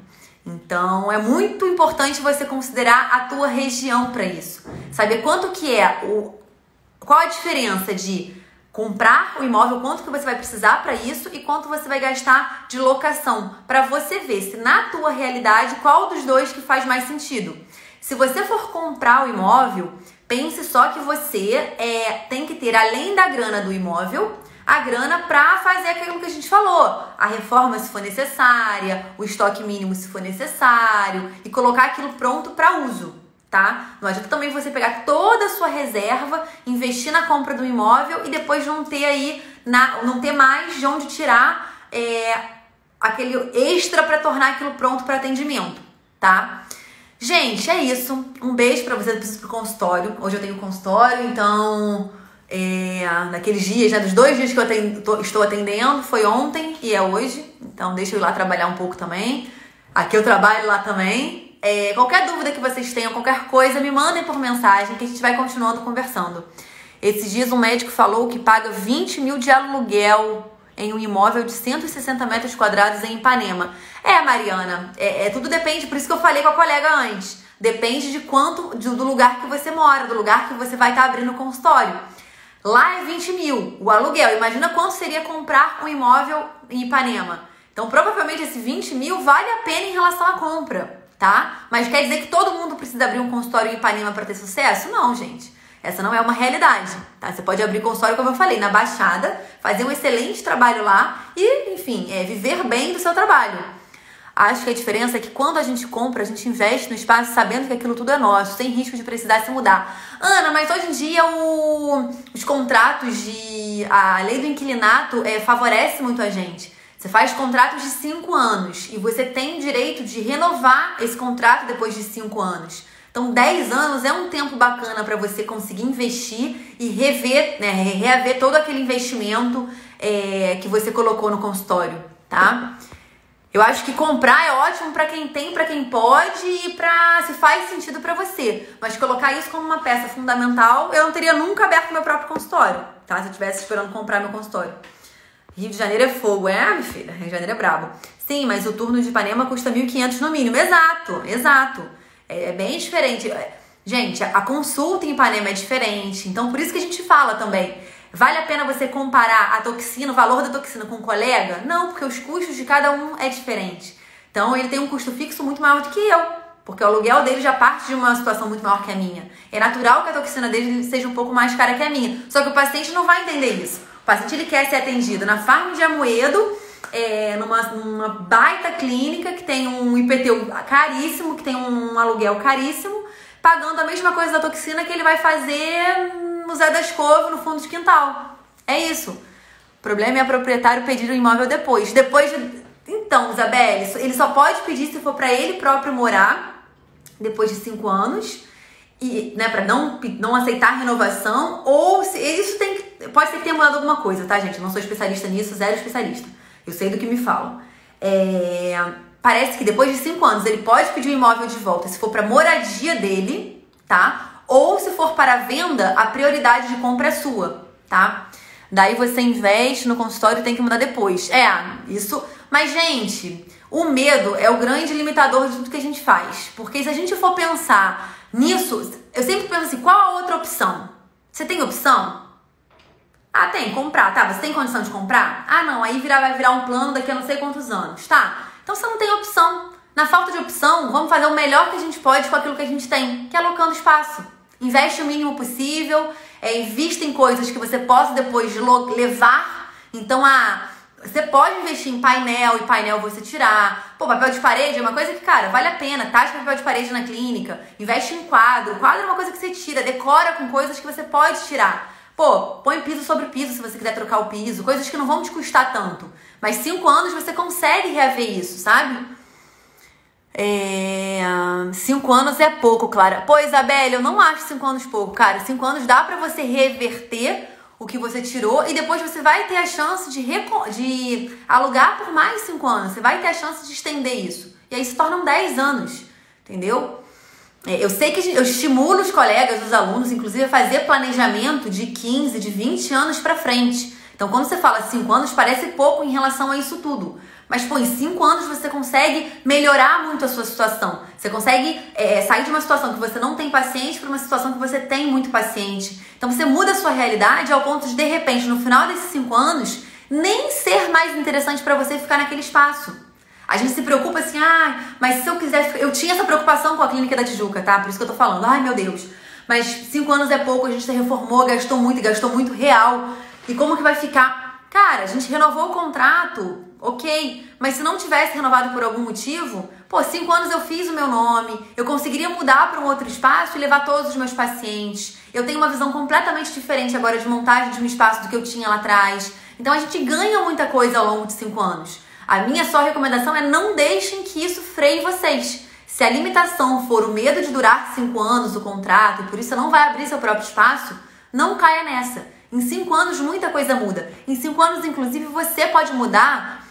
Então, é muito importante você considerar a tua região para isso. Saber quanto que qual a diferença de comprar o imóvel, quanto que você vai precisar para isso e quanto você vai gastar de locação, para você ver se na tua realidade qual dos dois que faz mais sentido. Se você for comprar o imóvel, pense só que você tem que ter, além da grana do imóvel, a grana para fazer aquilo que a gente falou. A reforma se for necessária, o estoque mínimo se for necessário e colocar aquilo pronto para uso, tá? Não adianta também você pegar toda a sua reserva, investir na compra do imóvel e depois não ter não ter mais de onde tirar aquele extra para tornar aquilo pronto para atendimento, tá? Gente, é isso. Um beijo pra vocês. Eu preciso pro consultório. Hoje eu tenho consultório, então naqueles dias, né, dos 2 dias que eu estou atendendo, foi ontem e é hoje. Então deixa eu ir lá trabalhar um pouco também. Aqui eu trabalho lá também. Qualquer dúvida que vocês tenham, qualquer coisa, me mandem por mensagem que a gente vai continuando conversando. Esses dias um médico falou que paga 20 mil de aluguel em um imóvel de 160 metros quadrados em Ipanema. Mariana, tudo depende, por isso que eu falei com a colega antes. Depende de quanto, do lugar que você mora, do lugar que você vai estar abrindo o consultório. Lá é 20 mil, o aluguel. Imagina quanto seria comprar um imóvel em Ipanema. Então, provavelmente, esse 20 mil vale a pena em relação à compra, tá? Mas quer dizer que todo mundo precisa abrir um consultório em Ipanema para ter sucesso? Não, gente. Essa não é uma realidade, tá? Você pode abrir consultório, como eu falei, na Baixada, fazer um excelente trabalho lá e, enfim, viver bem do seu trabalho. Acho que a diferença é que quando a gente compra, a gente investe no espaço sabendo que aquilo tudo é nosso, sem risco de precisar se mudar. Ana, mas hoje em dia os contratos a lei do inquilinato favorece muito a gente. Você faz contratos de 5 anos e você tem o direito de renovar esse contrato depois de 5 anos. Então, 10 anos é um tempo bacana para você conseguir investir e reaver todo aquele investimento que você colocou no consultório, tá? Eu acho que comprar é ótimo para quem tem, para quem pode e se faz sentido para você. Mas colocar isso como uma peça fundamental, eu não teria nunca aberto meu próprio consultório, tá? Se eu estivesse esperando comprar meu consultório. Rio de Janeiro é fogo, minha filha? Rio de Janeiro é brabo. Sim, mas o turno de Ipanema custa 1.500 no mínimo. Exato. É bem diferente. Gente, a consulta em Ipanema é diferente. Então, por isso que a gente fala também. Vale a pena você comparar a toxina, o valor da toxina com um colega? Não, porque os custos de cada um é diferente. Então, ele tem um custo fixo muito maior do que eu. Porque o aluguel dele já parte de uma situação muito maior que a minha. É natural que a toxina dele seja um pouco mais cara que a minha. Só que o paciente não vai entender isso. O paciente ele quer ser atendido na Farm de Amoedo, numa baita clínica que tem um IPTU caríssimo, que tem um aluguel caríssimo, pagando a mesma coisa da toxina que ele vai fazer no Zé das Couve, no fundo de quintal. É isso. O problema é a proprietário pedir o imóvel depois. Então, Isabelle, ele só pode pedir se for para ele próprio morar depois de 5 anos, e, né, para não aceitar a renovação, ou se isso pode ser que tenha mudado alguma coisa, tá, gente? Eu não sou especialista nisso, zero especialista. Eu sei do que me falam. Parece que depois de 5 anos ele pode pedir o imóvel de volta se for para moradia dele, tá? Ou se for para venda, a prioridade de compra é sua, tá? Daí você investe no consultório e tem que mudar depois. Isso. Mas, gente, o medo é o grande limitador de tudo que a gente faz. Porque se a gente for pensar nisso, eu sempre penso assim, qual a outra opção? Você tem opção? Tem, comprar, tá? Você tem condição de comprar? Não, aí vai virar um plano daqui a não sei quantos anos, tá? Então você não tem opção. Na falta de opção, vamos fazer o melhor que a gente pode com aquilo que a gente tem, que é alocando espaço. Investe o mínimo possível, invista em coisas que você possa depois levar. Então, você pode investir em painel e painel você tirar. Papel de parede é uma coisa que, cara, vale a pena. Taxa de papel de parede na clínica. Investe em quadro. Quadro é uma coisa que você tira. Decora com coisas que você pode tirar. Põe piso sobre piso se você quiser trocar o piso. Coisas que não vão te custar tanto. Mas 5 anos você consegue reaver isso, sabe? 5 anos é pouco, Clara. Isabelle, eu não acho 5 anos pouco, cara. 5 anos dá pra você reverter o que você tirou e depois você vai ter a chance de alugar por mais 5 anos. Você vai ter a chance de estender isso. E aí se tornam 10 anos, entendeu? Eu sei que eu estimulo os colegas, os alunos, inclusive, a fazer planejamento de 15, de 20 anos pra frente. Então, quando você fala 5 anos, parece pouco em relação a isso tudo. Mas, em 5 anos você consegue melhorar muito a sua situação. Você consegue sair de uma situação que você não tem paciente para uma situação que você tem muito paciente. Então, você muda a sua realidade ao ponto de repente, no final desses 5 anos, nem ser mais interessante para você ficar naquele espaço. A gente se preocupa assim, mas se eu quiser... Eu tinha essa preocupação com a Clínica da Tijuca, tá? Por isso que eu tô falando. Meu Deus. mas 5 anos é pouco, a gente se reformou, gastou muito real. E como que vai ficar? Cara, a gente renovou o contrato, ok, mas se não tivesse renovado por algum motivo, 5 anos eu fiz o meu nome, eu conseguiria mudar para um outro espaço e levar todos os meus pacientes. Eu tenho uma visão completamente diferente agora de montagem de um espaço do que eu tinha lá atrás. Então a gente ganha muita coisa ao longo de 5 anos. A minha só recomendação é não deixem que isso freie vocês. Se a limitação for o medo de durar 5 anos o contrato e por isso você não vai abrir seu próprio espaço, não caia nessa. Em 5 anos muita coisa muda. Em 5 anos, inclusive, você pode mudar.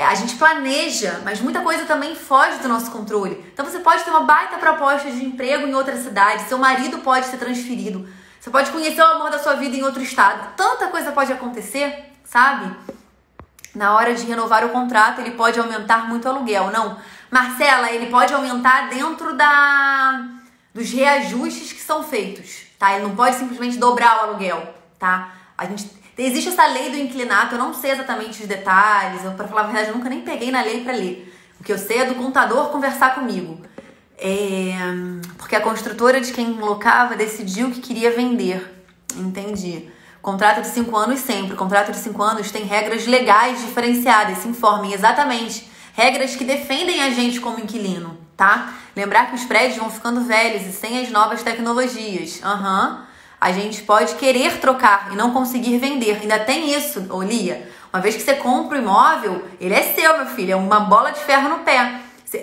A gente planeja, mas muita coisa também foge do nosso controle. Então você pode ter uma baita proposta de emprego em outra cidade, seu marido pode ser transferido, você pode conhecer o amor da sua vida em outro estado. Tanta coisa pode acontecer, sabe? Na hora de renovar o contrato, ele pode aumentar muito o aluguel. Não, Marcela, ele pode aumentar dentro dos reajustes que são feitos, tá? Ele não pode simplesmente dobrar o aluguel, tá? Existe essa lei do inclinato, eu não sei exatamente os detalhes, pra falar a verdade, eu nunca nem peguei na lei pra ler. O que eu sei é do contador conversar comigo. Porque a construtora de quem locava decidiu que queria vender. Entendi. Contrato de 5 anos sempre. Contrato de 5 anos tem regras legais diferenciadas, se informem exatamente. Regras que defendem a gente como inquilino, tá? Lembrar que os prédios vão ficando velhos e sem as novas tecnologias. A gente pode querer trocar e não conseguir vender. Ainda tem isso, Lia. Uma vez que você compra o imóvel, ele é seu, meu filho. É uma bola de ferro no pé.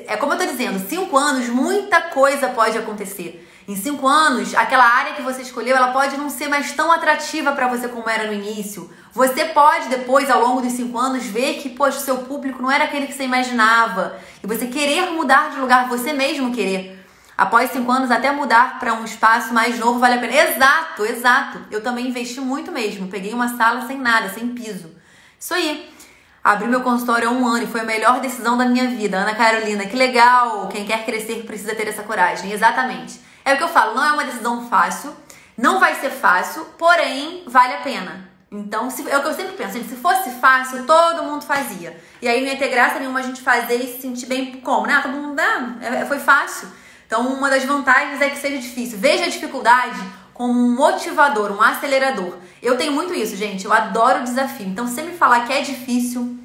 É como eu tô dizendo, 5 anos, muita coisa pode acontecer. Em 5 anos, aquela área que você escolheu, ela pode não ser mais tão atrativa para você como era no início. Você pode depois, ao longo dos 5 anos, ver que, poxa, o seu público não era aquele que você imaginava. E você querer mudar de lugar, você mesmo querer. Após 5 anos, até mudar para um espaço mais novo vale a pena. Exato. Eu também investi muito mesmo. Peguei uma sala sem nada, sem piso. Isso aí. Abri meu consultório há 1 ano e foi a melhor decisão da minha vida. Ana Carolina, que legal. Quem quer crescer precisa ter essa coragem. Exatamente. É o que eu falo, não é uma decisão fácil. Não vai ser fácil, porém, vale a pena. Então, é o que eu sempre penso. Se fosse fácil, todo mundo fazia. E aí não ia ter graça nenhuma a gente fazer e se sentir bem como, né? Todo mundo, foi fácil. Então, uma das vantagens é que seja difícil. Veja a dificuldade como um motivador, um acelerador. Eu tenho muito isso, gente. Eu adoro o desafio. Então, se você me falar que é difícil,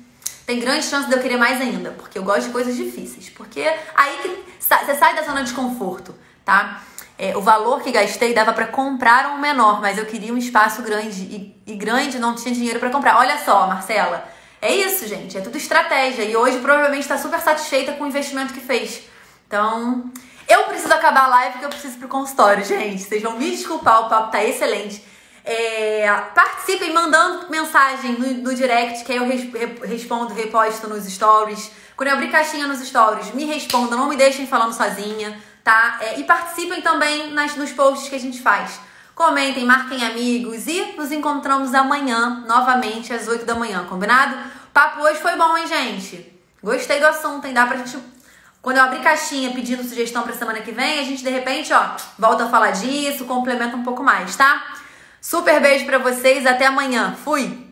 tem grande chance de eu querer mais ainda. Porque eu gosto de coisas difíceis. Porque aí que você sai da zona de conforto, tá? O valor que gastei dava pra comprar um menor, mas eu queria um espaço grande. E grande não tinha dinheiro pra comprar. Olha só, Marcela. É isso, gente. É tudo estratégia. E hoje, provavelmente, tá super satisfeita com o investimento que fez. Então... eu preciso acabar a live porque eu preciso ir pro consultório, gente. Vocês vão me desculpar, o papo tá excelente. Participem mandando mensagem no direct, que aí eu respondo, reposto nos stories. Quando eu abrir caixinha nos stories, me respondam, não me deixem falando sozinha, tá? E participem também nos posts que a gente faz. Comentem, marquem amigos e nos encontramos amanhã, novamente, às 8 da manhã, combinado? O papo hoje foi bom, hein, gente? Gostei do assunto, hein? Dá pra gente... Quando eu abrir caixinha pedindo sugestão pra semana que vem, a gente, de repente, volta a falar disso, complementa um pouco mais, tá? Super beijo pra vocês, até amanhã. Fui!